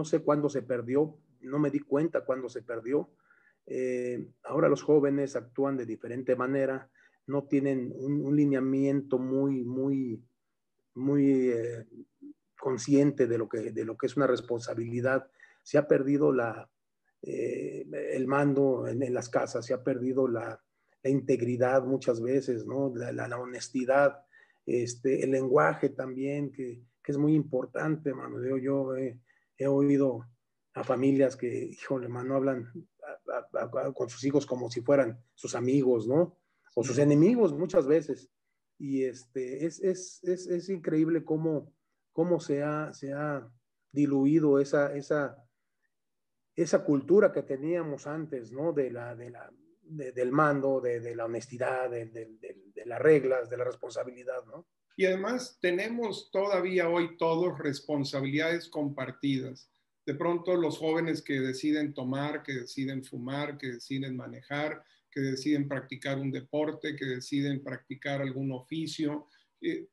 sé cuándo se perdió, no me di cuenta cuándo se perdió. Ahora los jóvenes actúan de diferente manera, no tienen un lineamiento muy consciente de lo que es una responsabilidad. Se ha perdido el mando en las casas, se ha perdido la integridad muchas veces, ¿no? La honestidad, el lenguaje también, que es muy importante, mano. Yo he oído a familias que, híjole, mano, hablan con sus hijos como si fueran sus amigos, ¿no? O sus enemigos muchas veces. Y es increíble cómo se ha diluido esa cultura que teníamos antes, ¿no? del mando, de la honestidad, de las reglas, de la responsabilidad, ¿no? Y además tenemos todavía hoy todos responsabilidades compartidas. De pronto los jóvenes que deciden tomar, que deciden fumar, que deciden manejar, que deciden practicar un deporte, que deciden practicar algún oficio,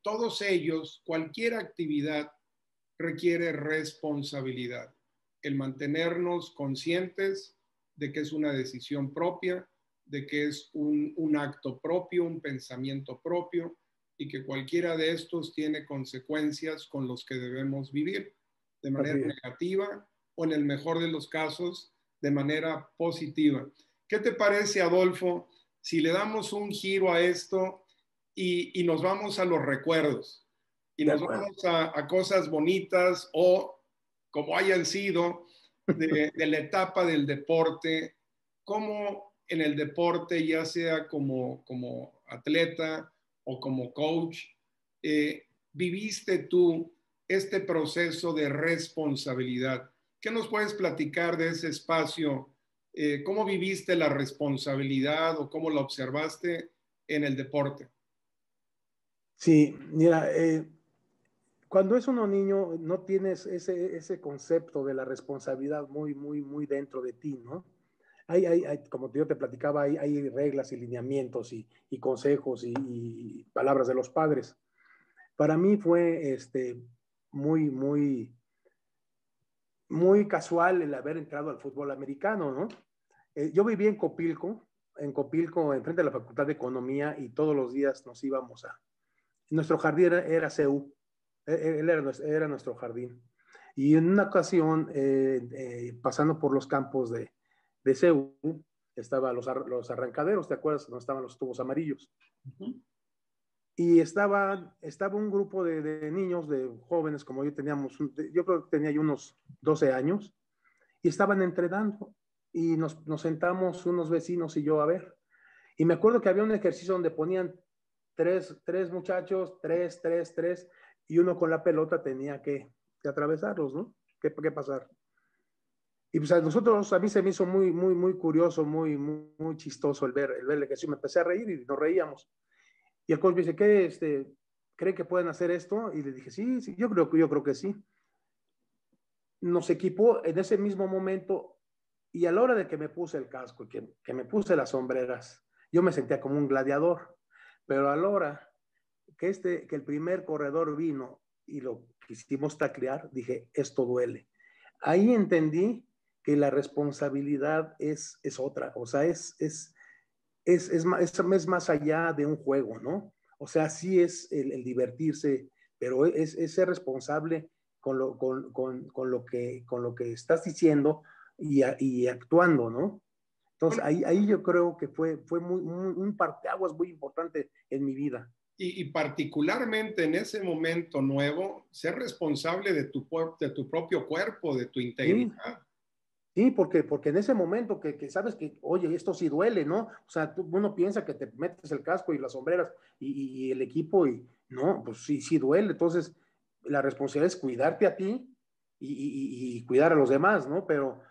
todos ellos, cualquier actividad requiere responsabilidad. El mantenernos conscientes de que es una decisión propia, de que es un acto propio, un pensamiento propio, y que cualquiera de estos tiene consecuencias con los que debemos vivir de manera negativa o en el mejor de los casos de manera positiva. ¿Qué te parece, Adolfo, si le damos un giro a esto y nos vamos a los recuerdos y nos vamos a cosas bonitas o como hayan sido de la etapa del deporte, cómo en el deporte, ya sea como atleta o como coach, viviste tú este proceso de responsabilidad? ¿Qué nos puedes platicar de ese espacio? ¿Cómo viviste la responsabilidad o cómo la observaste en el deporte? Sí, mira, cuando es uno niño no tienes ese concepto de la responsabilidad muy dentro de ti, ¿no? Como yo te platicaba, hay reglas y lineamientos y consejos y palabras de los padres. Para mí fue muy, muy casual el haber entrado al fútbol americano, ¿no? Yo viví en Copilco, enfrente de la Facultad de Economía, y todos los días nos íbamos a... Nuestro jardín era CEU, él era nuestro jardín. Y en una ocasión, pasando por los campos de CEU, estaban los arrancaderos, ¿te acuerdas? Donde estaban los tubos amarillos. Uh-huh. Y estaba un grupo de niños, de jóvenes, como yo yo creo que tenía yo unos 12 años, y estaban entrenando. Y nos sentamos unos vecinos y yo a ver. Y me acuerdo que había un ejercicio donde ponían tres muchachos, tres, y uno con la pelota tenía que atravesarlos, ¿no? ¿Qué pasar? Y pues a mí se me hizo muy curioso, muy chistoso el ver el ejercicio. Me empecé a reír y nos reíamos. Y el coach me dice, ¿qué, creen que pueden hacer esto? Y le dije, sí, yo creo que sí. Nos equipó en ese mismo momento, y a la hora de que me puse el casco y que me puse las sombreras, yo me sentía como un gladiador. Pero a la hora que el primer corredor vino y lo quisimos taclear, dije, esto duele. Ahí entendí que la responsabilidad es otra, o sea, es más allá de un juego, ¿no? O sea, sí es el divertirse, pero es ser responsable con lo que estás diciendo y actuando, ¿no? Entonces, ahí yo creo que fue un parteaguas muy importante en mi vida. Y particularmente en ese momento nuevo, ser responsable de tu propio cuerpo, de tu integridad. Sí, porque en ese momento que sabes que, oye, esto sí duele, ¿no? O sea, uno piensa que te metes el casco y las sombreras y el equipo, y no, pues sí duele. Entonces, la responsabilidad es cuidarte a ti y cuidar a los demás, ¿no? Pero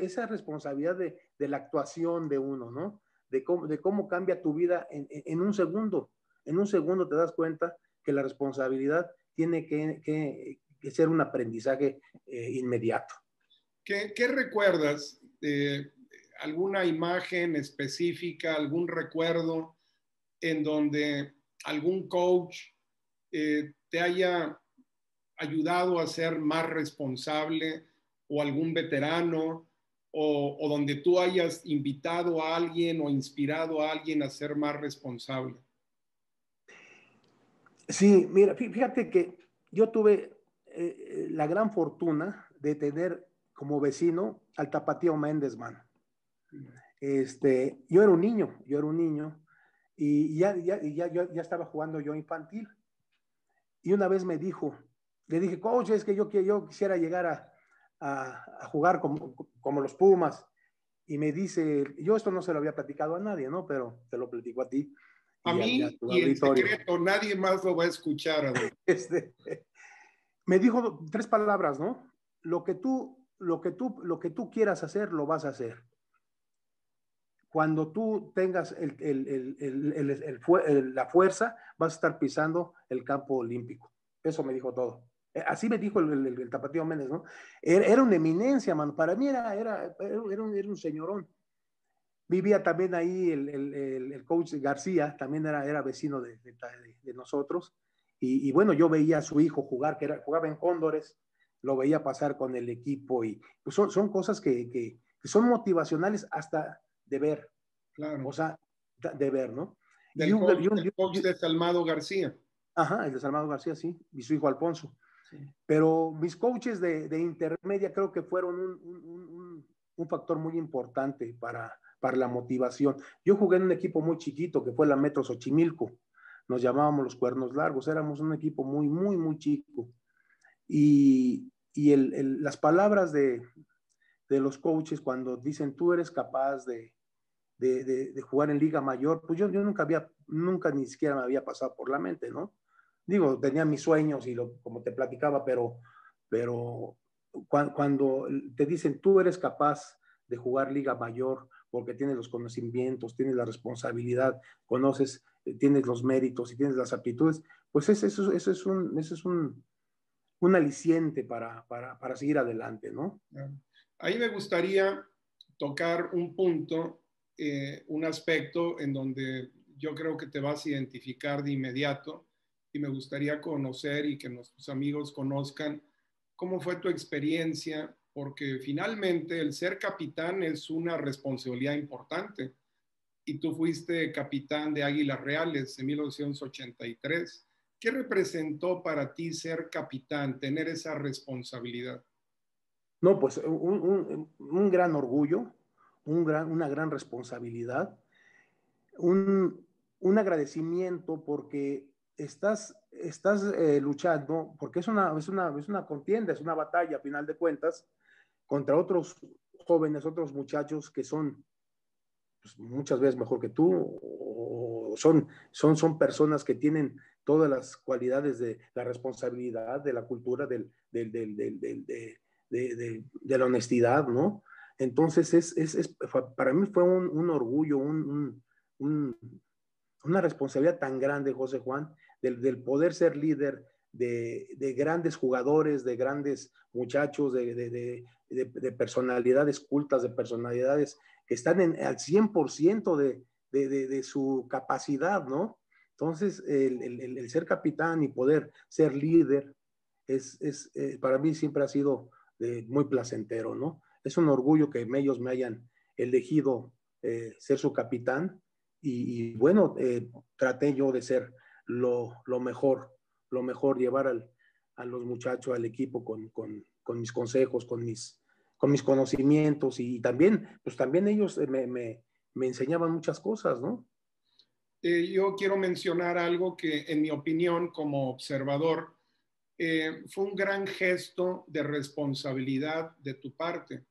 esa responsabilidad de la actuación de uno, ¿no? De cómo cambia tu vida en un segundo. En un segundo te das cuenta que la responsabilidad tiene que ser un aprendizaje inmediato. ¿Qué recuerdas? ¿Alguna imagen específica, algún recuerdo en donde algún coach te haya ayudado a ser más responsable, o algún veterano, o donde tú hayas invitado a alguien o inspirado a alguien a ser más responsable? Sí, mira, fíjate que yo tuve la gran fortuna de tener como vecino al Tapatío Méndez, man. Yo era un niño, y ya estaba jugando yo infantil. Y una vez le dije, coach, es que yo quisiera llegar a jugar como los Pumas. Y me dice, yo esto no se lo había platicado a nadie, ¿no? Pero te lo platico a ti. A mí y en secreto, nadie más lo va a escuchar. Me dijo 3 palabras, ¿no? Lo que tú quieras hacer, lo vas a hacer. cuando tú tengas la fuerza, vas a estar pisando el campo olímpico. Eso me dijo todo. Así me dijo el Tapatío Méndez, ¿no? Era una eminencia, mano. Para mí era un señorón. Vivía también ahí el coach García, también era vecino de nosotros. Y bueno, yo veía a su hijo jugar, jugaba en Cóndores, lo veía pasar con el equipo y pues son cosas que son motivacionales hasta de ver. Claro. O sea, de ver, ¿no? Del coach de Salmado García. Ajá, el de Salmado García, sí, y su hijo Alfonso. Sí. Pero mis coaches de intermedia creo que fueron un factor muy importante para la motivación. Yo jugué en un equipo muy chiquito que fue la Metro Xochimilco. Nos llamábamos los Cuernos Largos, éramos un equipo muy, muy, muy chico. Y las palabras de los coaches cuando dicen tú eres capaz de jugar en Liga Mayor, pues yo nunca ni siquiera me había pasado por la mente, ¿no? Digo, tenía mis sueños y como te platicaba, pero cuando te dicen tú eres capaz de jugar Liga Mayor porque tienes los conocimientos, tienes la responsabilidad, conoces, tienes los méritos y tienes las aptitudes, pues eso es un aliciente para seguir adelante, ¿no? Ahí me gustaría tocar un punto, un aspecto en donde yo creo que te vas a identificar de inmediato y me gustaría conocer y que nuestros amigos conozcan cómo fue tu experiencia, porque finalmente el ser capitán es una responsabilidad importante y tú fuiste capitán de Águilas Reales en 1983. ¿Qué representó para ti ser capitán, tener esa responsabilidad? No, pues un gran orgullo, una gran responsabilidad, un agradecimiento porque estás luchando, porque es una contienda, es una batalla a final de cuentas contra otros jóvenes, otros muchachos que son pues, muchas veces mejor que tú, o son personas que tienen todas las cualidades de la responsabilidad, de la cultura, de la honestidad, ¿no? Entonces, para mí fue un orgullo, una responsabilidad tan grande, José Juan, del poder ser líder de grandes jugadores, de grandes muchachos, de personalidades cultas, de personalidades que están al 100% de su capacidad, ¿no? Entonces, el ser capitán y poder ser líder para mí siempre ha sido muy placentero, ¿no? Es un orgullo que ellos me hayan elegido ser su capitán y bueno, traté yo de ser lo mejor, llevar a los muchachos, al equipo con mis consejos, con mis conocimientos y también, pues también ellos me enseñaban muchas cosas, ¿no? Yo quiero mencionar algo que en mi opinión como observador fue un gran gesto de responsabilidad de tu parte.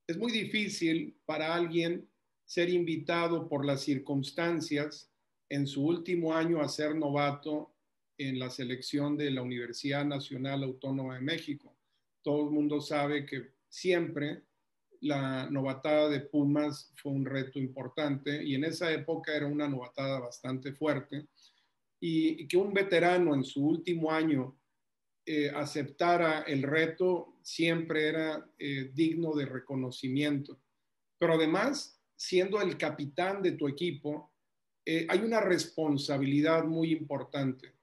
Es muy difícil para alguien ser invitado por las circunstancias en su último año a ser novato en la selección de la Universidad Nacional Autónoma de México. Todo el mundo sabe que siempre la novatada de Pumas fue un reto importante y en esa época era una novatada bastante fuerte y que un veterano en su último año aceptara el reto siempre era digno de reconocimiento. Pero además, siendo el capitán de tu equipo, hay una responsabilidad muy importante.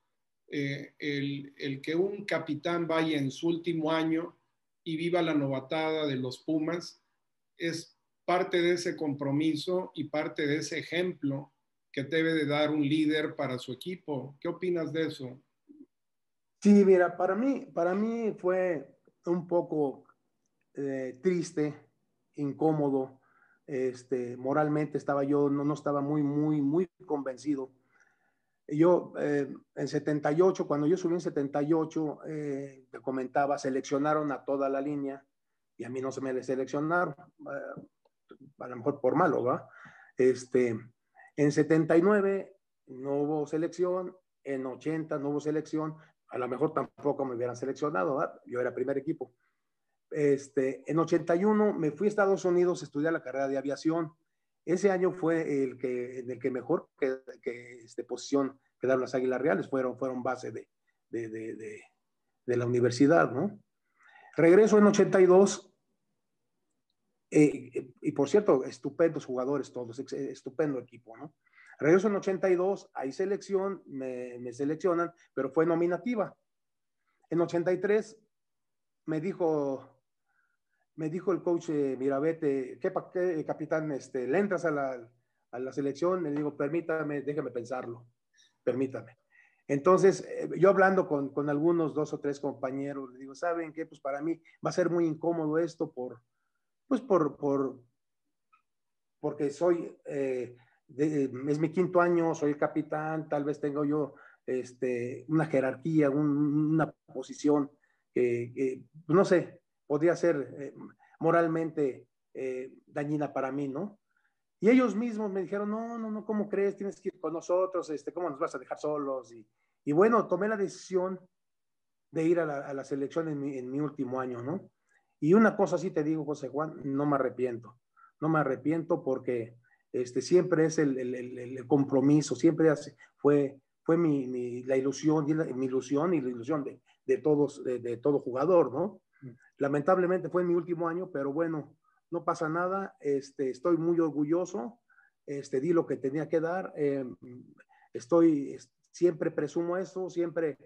El que un capitán vaya en su último año y viva la novatada de los Pumas es parte de ese compromiso y parte de ese ejemplo que debe de dar un líder para su equipo. ¿Qué opinas de eso? Sí, mira, para mí fue un poco triste, incómodo, moralmente estaba yo, no estaba muy convencido. Yo en 78, cuando yo subí en 78, te comentaba, seleccionaron a toda la línea y a mí no se me seleccionaron, a lo mejor por malo, ¿va? En 79 no hubo selección, en 80 no hubo selección, a lo mejor tampoco me hubieran seleccionado, ¿va? Yo era primer equipo. En 81 me fui a Estados Unidos a estudiar la carrera de aviación. Ese año fue en el que mejor posición quedaron las Águilas Reales, fueron base de la universidad, ¿no? Regreso en 82, y por cierto, estupendos jugadores todos, estupendo equipo, ¿no? Regreso en 82, hay selección, me seleccionan, pero fue nominativa. En 83 me dijo el coach Mirabete, ¿qué capitán, le entras a la selección? Le digo, permítame, déjame pensarlo, permítame. Entonces, yo hablando con algunos 2 o 3 compañeros, le digo, ¿saben qué? Pues para mí va a ser muy incómodo esto porque soy, es mi 5.º año, soy el capitán, tal vez tengo yo una jerarquía, una posición que, no sé, podría ser moralmente dañina para mí, ¿no? Y ellos mismos me dijeron, no, ¿cómo crees? Tienes que ir con nosotros, ¿cómo nos vas a dejar solos? Y bueno, tomé la decisión de ir a la selección en mi último año, ¿no? Y una cosa sí te digo, José Juan, no me arrepiento. No me arrepiento porque siempre es el compromiso, siempre fue la ilusión, mi ilusión y la ilusión de todos, de todo jugador, ¿no? Lamentablemente fue en mi último año, pero bueno, no pasa nada, estoy muy orgulloso, di lo que tenía que dar, siempre presumo eso, siempre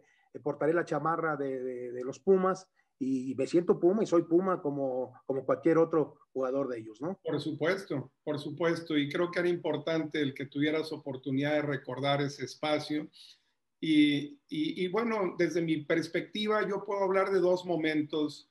portaré la chamarra de los Pumas y me siento Puma y soy Puma como cualquier otro jugador de ellos, ¿no? Por supuesto, y creo que era importante el que tuvieras oportunidad de recordar ese espacio. Y bueno, desde mi perspectiva, yo puedo hablar de 2 momentos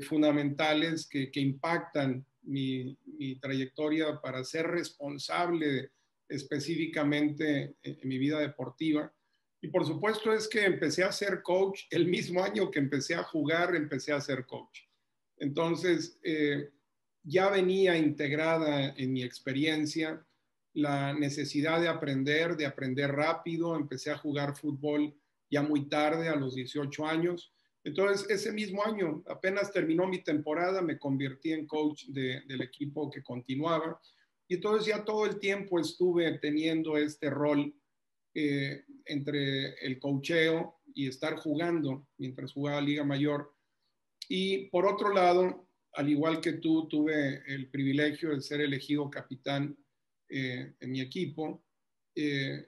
fundamentales que impactan mi trayectoria para ser responsable específicamente en mi vida deportiva. Y por supuesto es que empecé a ser coach el mismo año que empecé a jugar, empecé a ser coach. Entonces, ya venía integrada en mi experiencia la necesidad de aprender rápido. Empecé a jugar fútbol ya muy tarde, a los 18 años. Entonces, ese mismo año, apenas terminó mi temporada, me convertí en coach del equipo que continuaba. Y entonces ya todo el tiempo estuve teniendo este rol entre el coacheo y estar jugando mientras jugaba Liga Mayor. Y por otro lado, al igual que tú, tuve el privilegio de ser elegido capitán en mi equipo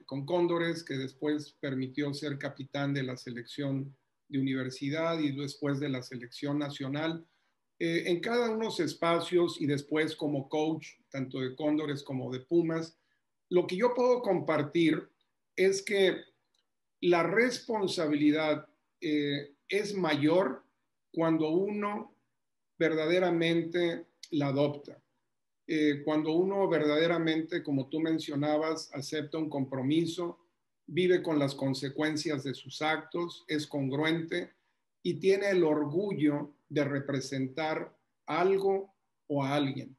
con Cóndores, que después permitió ser capitán de la selección de universidad y después de la selección nacional. En cada uno de los espacios y después como coach, tanto de Cóndores como de Pumas, lo que yo puedo compartir es que la responsabilidad es mayor cuando uno verdaderamente la adopta. Cuando uno verdaderamente, como tú mencionabas, acepta un compromiso, vive con las consecuencias de sus actos, es congruente y tiene el orgullo de representar algo o a alguien.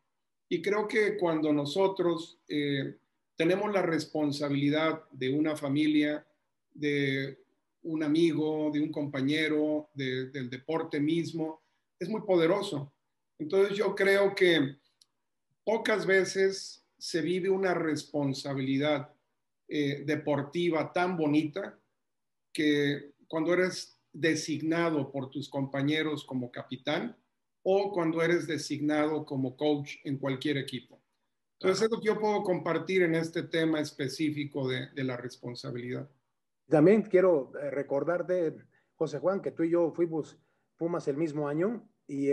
Y creo que cuando nosotros tenemos la responsabilidad de una familia, de un amigo, de un compañero, del deporte mismo, es muy poderoso. Entonces yo creo que pocas veces se vive una responsabilidad deportiva tan bonita que cuando eres designado por tus compañeros como capitán o cuando eres designado como coach en cualquier equipo. Entonces, es lo que yo puedo compartir en este tema específico de la responsabilidad. También quiero recordarte, José Juan, que tú y yo fuimos Pumas el mismo año y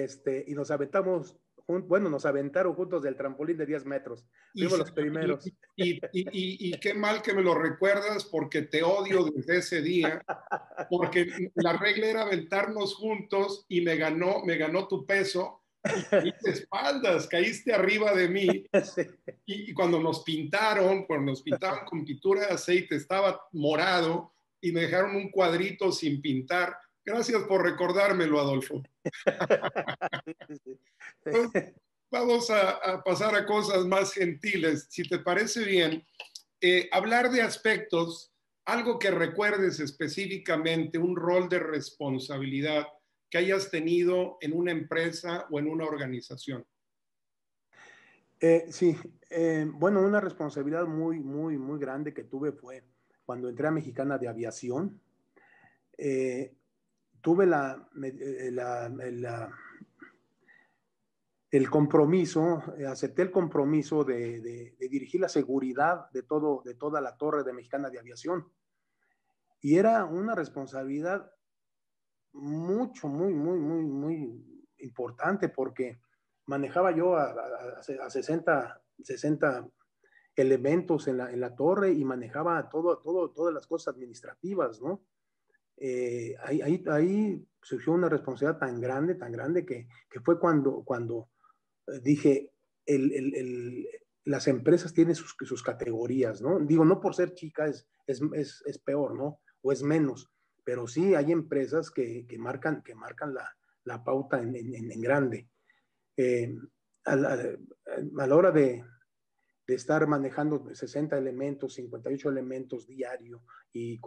nos aventamos, nos aventaron juntos del trampolín de 10 metros. Fuimos los primeros. Y qué mal que me lo recuerdas porque te odio desde ese día, porque la regla era aventarnos juntos y me ganó tu peso y caíste de espaldas, caíste arriba de mí. Sí. Y cuando nos pintaron con pintura de aceite, estaba morado y me dejaron un cuadrito sin pintar. Gracias por recordármelo, Adolfo. Entonces, vamos a pasar a cosas más gentiles. Si te parece bien, hablar de aspectos, algo que recuerdes específicamente, un rol de responsabilidad que hayas tenido en una empresa o en una organización. Sí, bueno, una responsabilidad muy grande que tuve fue cuando entré a Mexicana de Aviación. Eh, tuve el compromiso, acepté el compromiso de dirigir la seguridad de toda la torre de Mexicana de Aviación. Y era una responsabilidad muy importante porque manejaba yo a 60 elementos en la torre y manejaba todas las cosas administrativas, ¿no? Ahí surgió una responsabilidad tan grande que fue cuando dije, las empresas tienen sus categorías, ¿no? Digo, no por ser chica es peor, ¿no? O es menos, pero sí hay empresas que marcan la pauta en grande. Eh, a, la, a la hora de estar manejando 60 elementos, 58 elementos diario y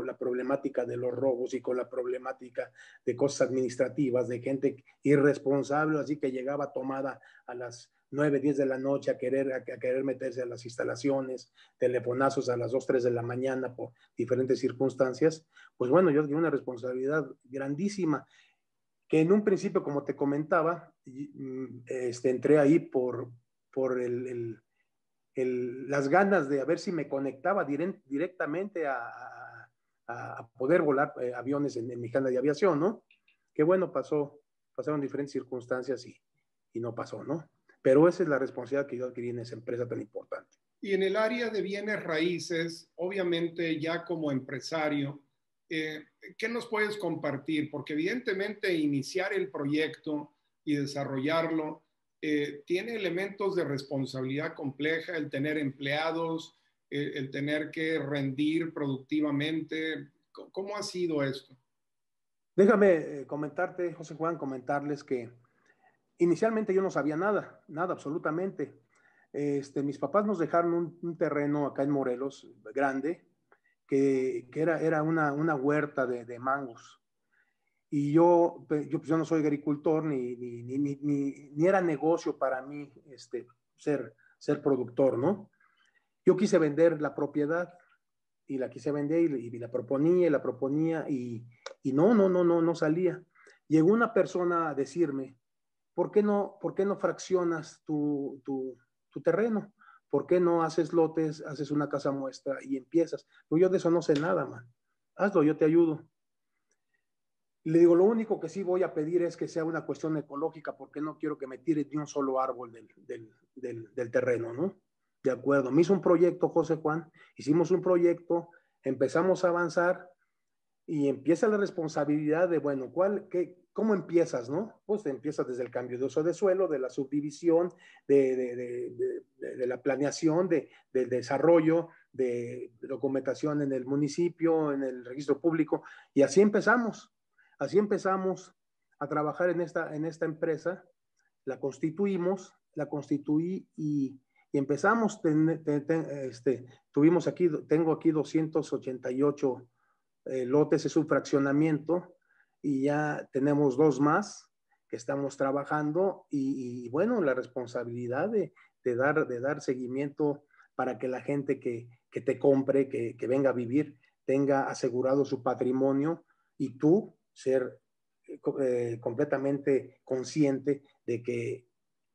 la problemática de los robos y con la problemática de cosas administrativas, de gente irresponsable, así que llegaba tomada a las 9, 10 de la noche a querer meterse a las instalaciones, telefonazos a las 2, 3 de la mañana por diferentes circunstancias, pues bueno, yo tenía una responsabilidad grandísima que en un principio, como te comentaba, entré ahí por las ganas de a ver si me conectaba directamente a poder volar aviones en Mexicana de Aviación, ¿no? Que bueno, pasaron diferentes circunstancias y no pasó, ¿no? Pero esa es la responsabilidad que yo adquirí en esa empresa tan importante. Y en el área de bienes raíces, obviamente ya como empresario, eh, ¿qué nos puedes compartir? Porque evidentemente iniciar el proyecto y desarrollarlo tiene elementos de responsabilidad compleja, el tener empleados, el tener que rendir productivamente. ¿Cómo ha sido esto? Déjame comentarte, José Juan, comentarles que inicialmente yo no sabía nada absolutamente. Mis papás nos dejaron un terreno acá en Morelos, grande, que era una huerta de mangos. Y yo no soy agricultor ni era negocio para mí ser productor, ¿no? Yo quise vender la propiedad y la quise vender y la proponía y no salía. Llegó una persona a decirme, por qué no fraccionas tu terreno? ¿Por qué no haces lotes, haces una casa muestra y empiezas? Pues yo de eso no sé nada, man. Hazlo, yo te ayudo. Le digo, lo único que sí voy a pedir es que sea una cuestión ecológica, porque no quiero que me tire ni un solo árbol del terreno, ¿no? De acuerdo. Me hizo un proyecto, José Juan, hicimos un proyecto, empezamos a avanzar y empieza la responsabilidad de, bueno, ¿cómo empiezas, no? Pues empiezas desde el cambio de uso de suelo, de la subdivisión, de la planeación, del desarrollo, de documentación en el municipio, en el registro público, y así empezamos. Así empezamos a trabajar en esta empresa, la constituí y empezamos, tengo aquí 288 lotes, es un fraccionamiento y ya tenemos 2 más que estamos trabajando y bueno, la responsabilidad de dar seguimiento para que la gente que te compre, que venga a vivir, tenga asegurado su patrimonio y tú ser completamente consciente de que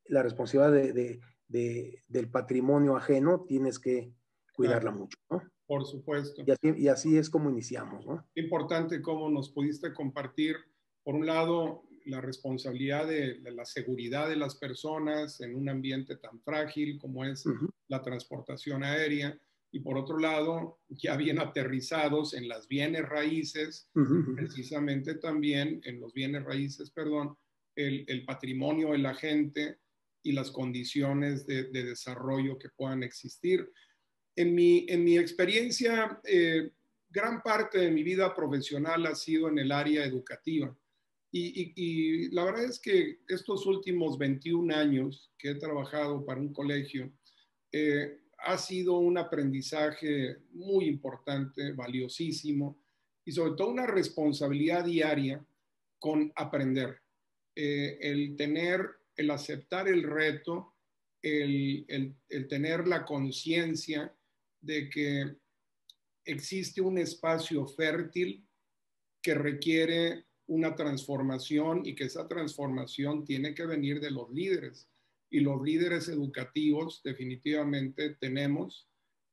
la responsabilidad del patrimonio ajeno tienes que Claro, cuidarla mucho, ¿no? por supuesto. Y así es como iniciamos, ¿no? Importante cómo nos pudiste compartir, por un lado, la responsabilidad de la seguridad de las personas en un ambiente tan frágil como es la transportación aérea, y por otro lado, ya bien aterrizados en las bienes raíces, precisamente también en los bienes raíces, perdón, el patrimonio de la gente y las condiciones de desarrollo que puedan existir. En mi experiencia, gran parte de mi vida profesional ha sido en el área educativa. Y la verdad es que estos últimos 21 años que he trabajado para un colegio, ha sido un aprendizaje muy importante, valiosísimo, y sobre todo una responsabilidad diaria con aprender. El aceptar el reto el tener la conciencia de que existe un espacio fértil que requiere una transformación y que esa transformación tiene que venir de los líderes. Y los líderes educativos definitivamente tenemos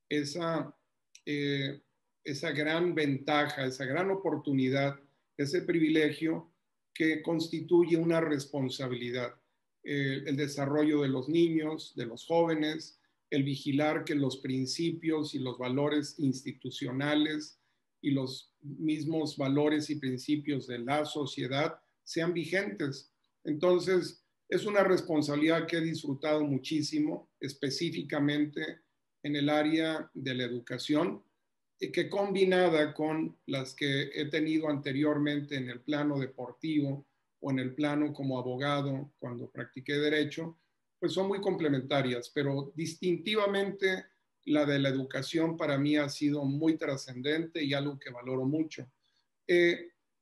esa, esa gran ventaja, esa gran oportunidad, ese privilegio que constituye una responsabilidad. El desarrollo de los niños, de los jóvenes, el vigilar que los principios y los valores institucionales y los mismos valores y principios de la sociedad sean vigentes. Entonces, es una responsabilidad que he disfrutado muchísimo, específicamente en el área de la educación, que combinada con las que he tenido anteriormente en el plano deportivo o en el plano como abogado cuando practiqué derecho, pues son muy complementarias, pero distintivamente la de la educación para mí ha sido muy trascendente y algo que valoro mucho.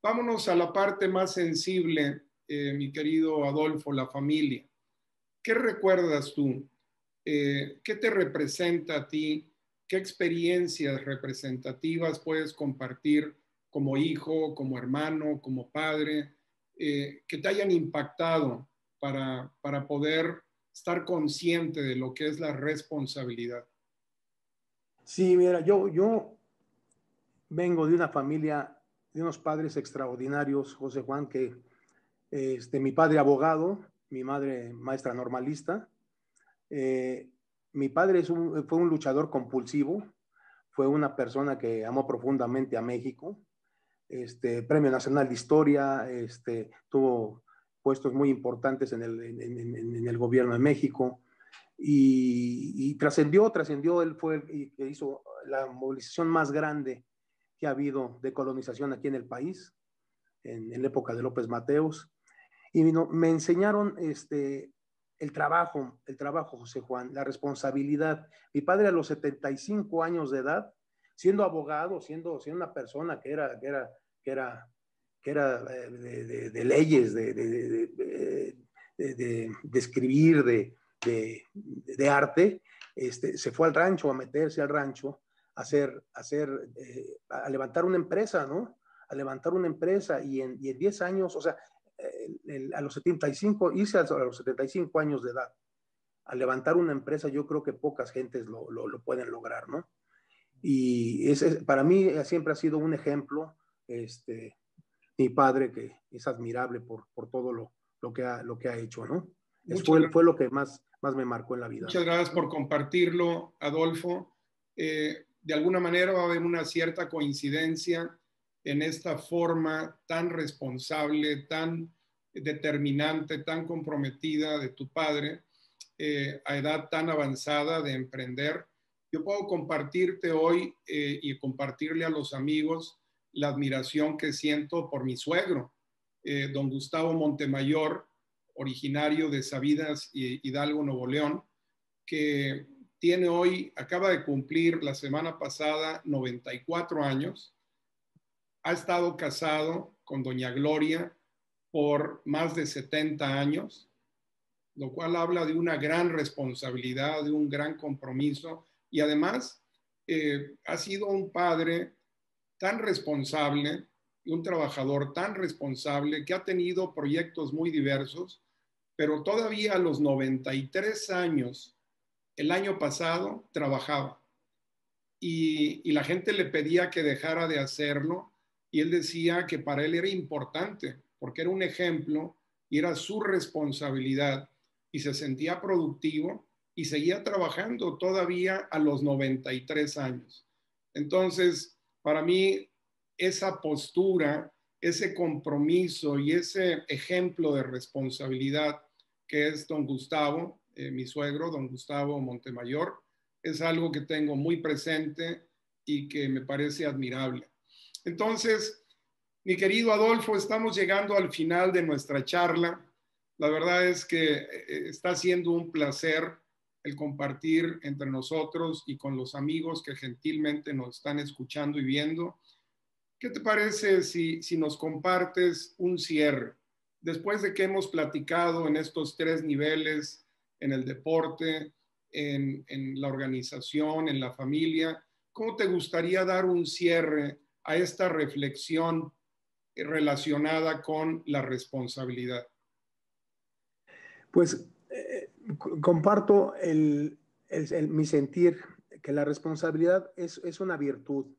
Vámonos a la parte más sensible, mi querido Adolfo, la familia. ¿Qué recuerdas tú? ¿Qué te representa a ti? ¿Qué experiencias representativas puedes compartir como hijo, como hermano, como padre, que te hayan impactado para poder estar consciente de lo que es la responsabilidad? Sí, mira, yo vengo de una familia, de unos padres extraordinarios, José Juan, que mi padre abogado, mi madre maestra normalista. Mi padre fue un luchador compulsivo, fue una persona que amó profundamente a México, Premio Nacional de Historia, tuvo puestos muy importantes en el gobierno de México y trascendió, él fue el que hizo la movilización más grande que ha habido de colonización aquí en el país, en la época de López Mateos. Y me enseñaron el trabajo, José Juan, la responsabilidad. Mi padre a los 75 años de edad, siendo abogado, siendo una persona que era de leyes, de escribir, de arte, se fue al rancho, a meterse al rancho, a levantar una empresa, ¿no? A levantar una empresa y en 10 años, o sea, a los 75, irse a los 75 años de edad, a levantar una empresa, yo creo que pocas gentes lo pueden lograr, ¿no? Y para mí siempre ha sido un ejemplo, mi padre, que es admirable por todo lo que ha hecho, ¿no? Fue lo que más me marcó en la vida. Muchas gracias por compartirlo, Adolfo. De alguna manera va a haber una cierta coincidencia en esta forma tan responsable, tan determinante, tan comprometida de tu padre, a edad tan avanzada de emprender. Yo puedo compartirte hoy y compartirle a los amigos la admiración que siento por mi suegro, don Gustavo Montemayor, originario de Sabinas, Hidalgo, Nuevo León, que tiene hoy, acaba de cumplir la semana pasada 94 años. Ha estado casado con doña Gloria por más de 70 años, lo cual habla de una gran responsabilidad, de un gran compromiso y además ha sido un padre tan responsable y un trabajador tan responsable que ha tenido proyectos muy diversos, pero todavía a los 93 años, el año pasado, trabajaba. Y la gente le pedía que dejara de hacerlo y él decía que para él era importante porque era un ejemplo y era su responsabilidad y se sentía productivo y seguía trabajando todavía a los 93 años. Entonces, para mí, esa postura, ese compromiso y ese ejemplo de responsabilidad que es don Gustavo, mi suegro, don Gustavo Montemayor, es algo que tengo muy presente y que me parece admirable. Entonces, mi querido Adolfo, estamos llegando al final de nuestra charla. La verdad es que está siendo un placer el compartir entre nosotros y con los amigos que gentilmente nos están escuchando y viendo. ¿Qué te parece si nos compartes un cierre? Después de que hemos platicado en estos 3 niveles, en el deporte, en la organización, en la familia. ¿Cómo te gustaría dar un cierre a esta reflexión relacionada con la responsabilidad? Pues comparto mi sentir que la responsabilidad es una virtud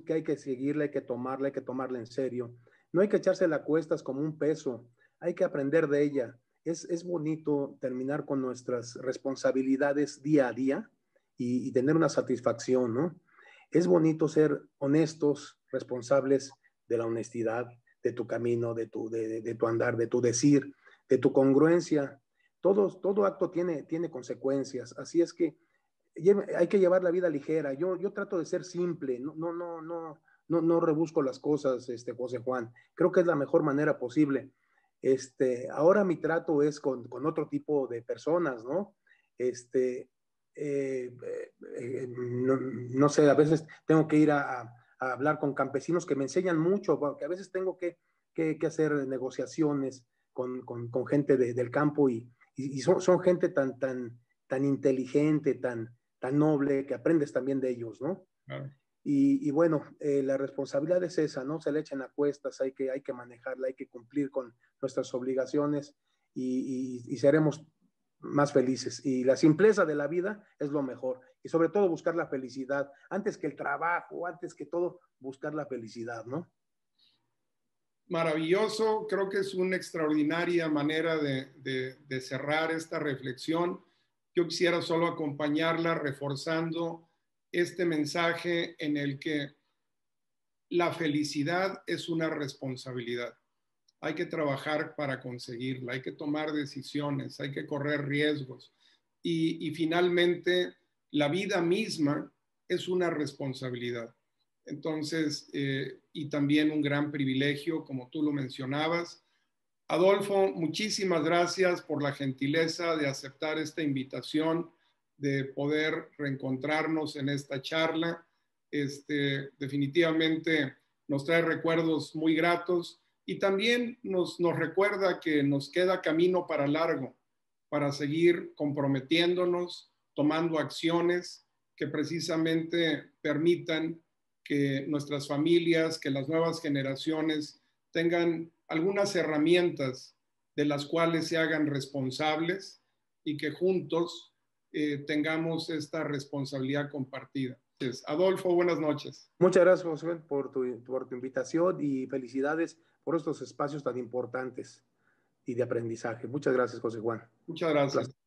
que hay que seguirla, hay que tomarla en serio. No hay que echársela a cuestas como un peso, hay que aprender de ella. Es bonito terminar con nuestras responsabilidades día a día y tener una satisfacción, ¿no? Es bonito ser honestos, responsables de la honestidad, de tu camino, de tu andar, de tu decir, de tu congruencia. Todo acto tiene consecuencias, así es que hay que llevar la vida ligera. Yo trato de ser simple, no rebusco las cosas, José Juan. Creo que es la mejor manera posible. Ahora mi trato es con otro tipo de personas, ¿no? No sé, a veces tengo que ir a hablar con campesinos que me enseñan mucho, porque a veces tengo que hacer negociaciones con gente del campo y son gente tan inteligente, tan noble, que aprendes también de ellos, ¿no? Claro. Y bueno, la responsabilidad es esa, no se le echen a cuestas, hay que manejarla, hay que cumplir con nuestras obligaciones y seremos más felices. Y la simpleza de la vida es lo mejor. Y sobre todo buscar la felicidad, antes que el trabajo, antes que todo, buscar la felicidad, ¿no? Maravilloso, creo que es una extraordinaria manera de cerrar esta reflexión. Yo quisiera solo acompañarla reforzando este mensaje en el que la felicidad es una responsabilidad. Hay que trabajar para conseguirla, hay que tomar decisiones, hay que correr riesgos. Y finalmente, la vida misma es una responsabilidad. Entonces, y también un gran privilegio, como tú lo mencionabas. Adolfo, muchísimas gracias por la gentileza de aceptar esta invitación, de poder reencontrarnos en esta charla. Definitivamente nos trae recuerdos muy gratos y también nos recuerda que nos queda camino para largo, para seguir comprometiéndonos, tomando acciones que precisamente permitan que nuestras familias, que las nuevas generaciones tengan algunas herramientas de las cuales se hagan responsables y que juntos tengamos esta responsabilidad compartida. Entonces, Adolfo, buenas noches. Muchas gracias, José, por tu invitación y felicidades por estos espacios tan importantes y de aprendizaje. Muchas gracias, José Juan. Muchas gracias.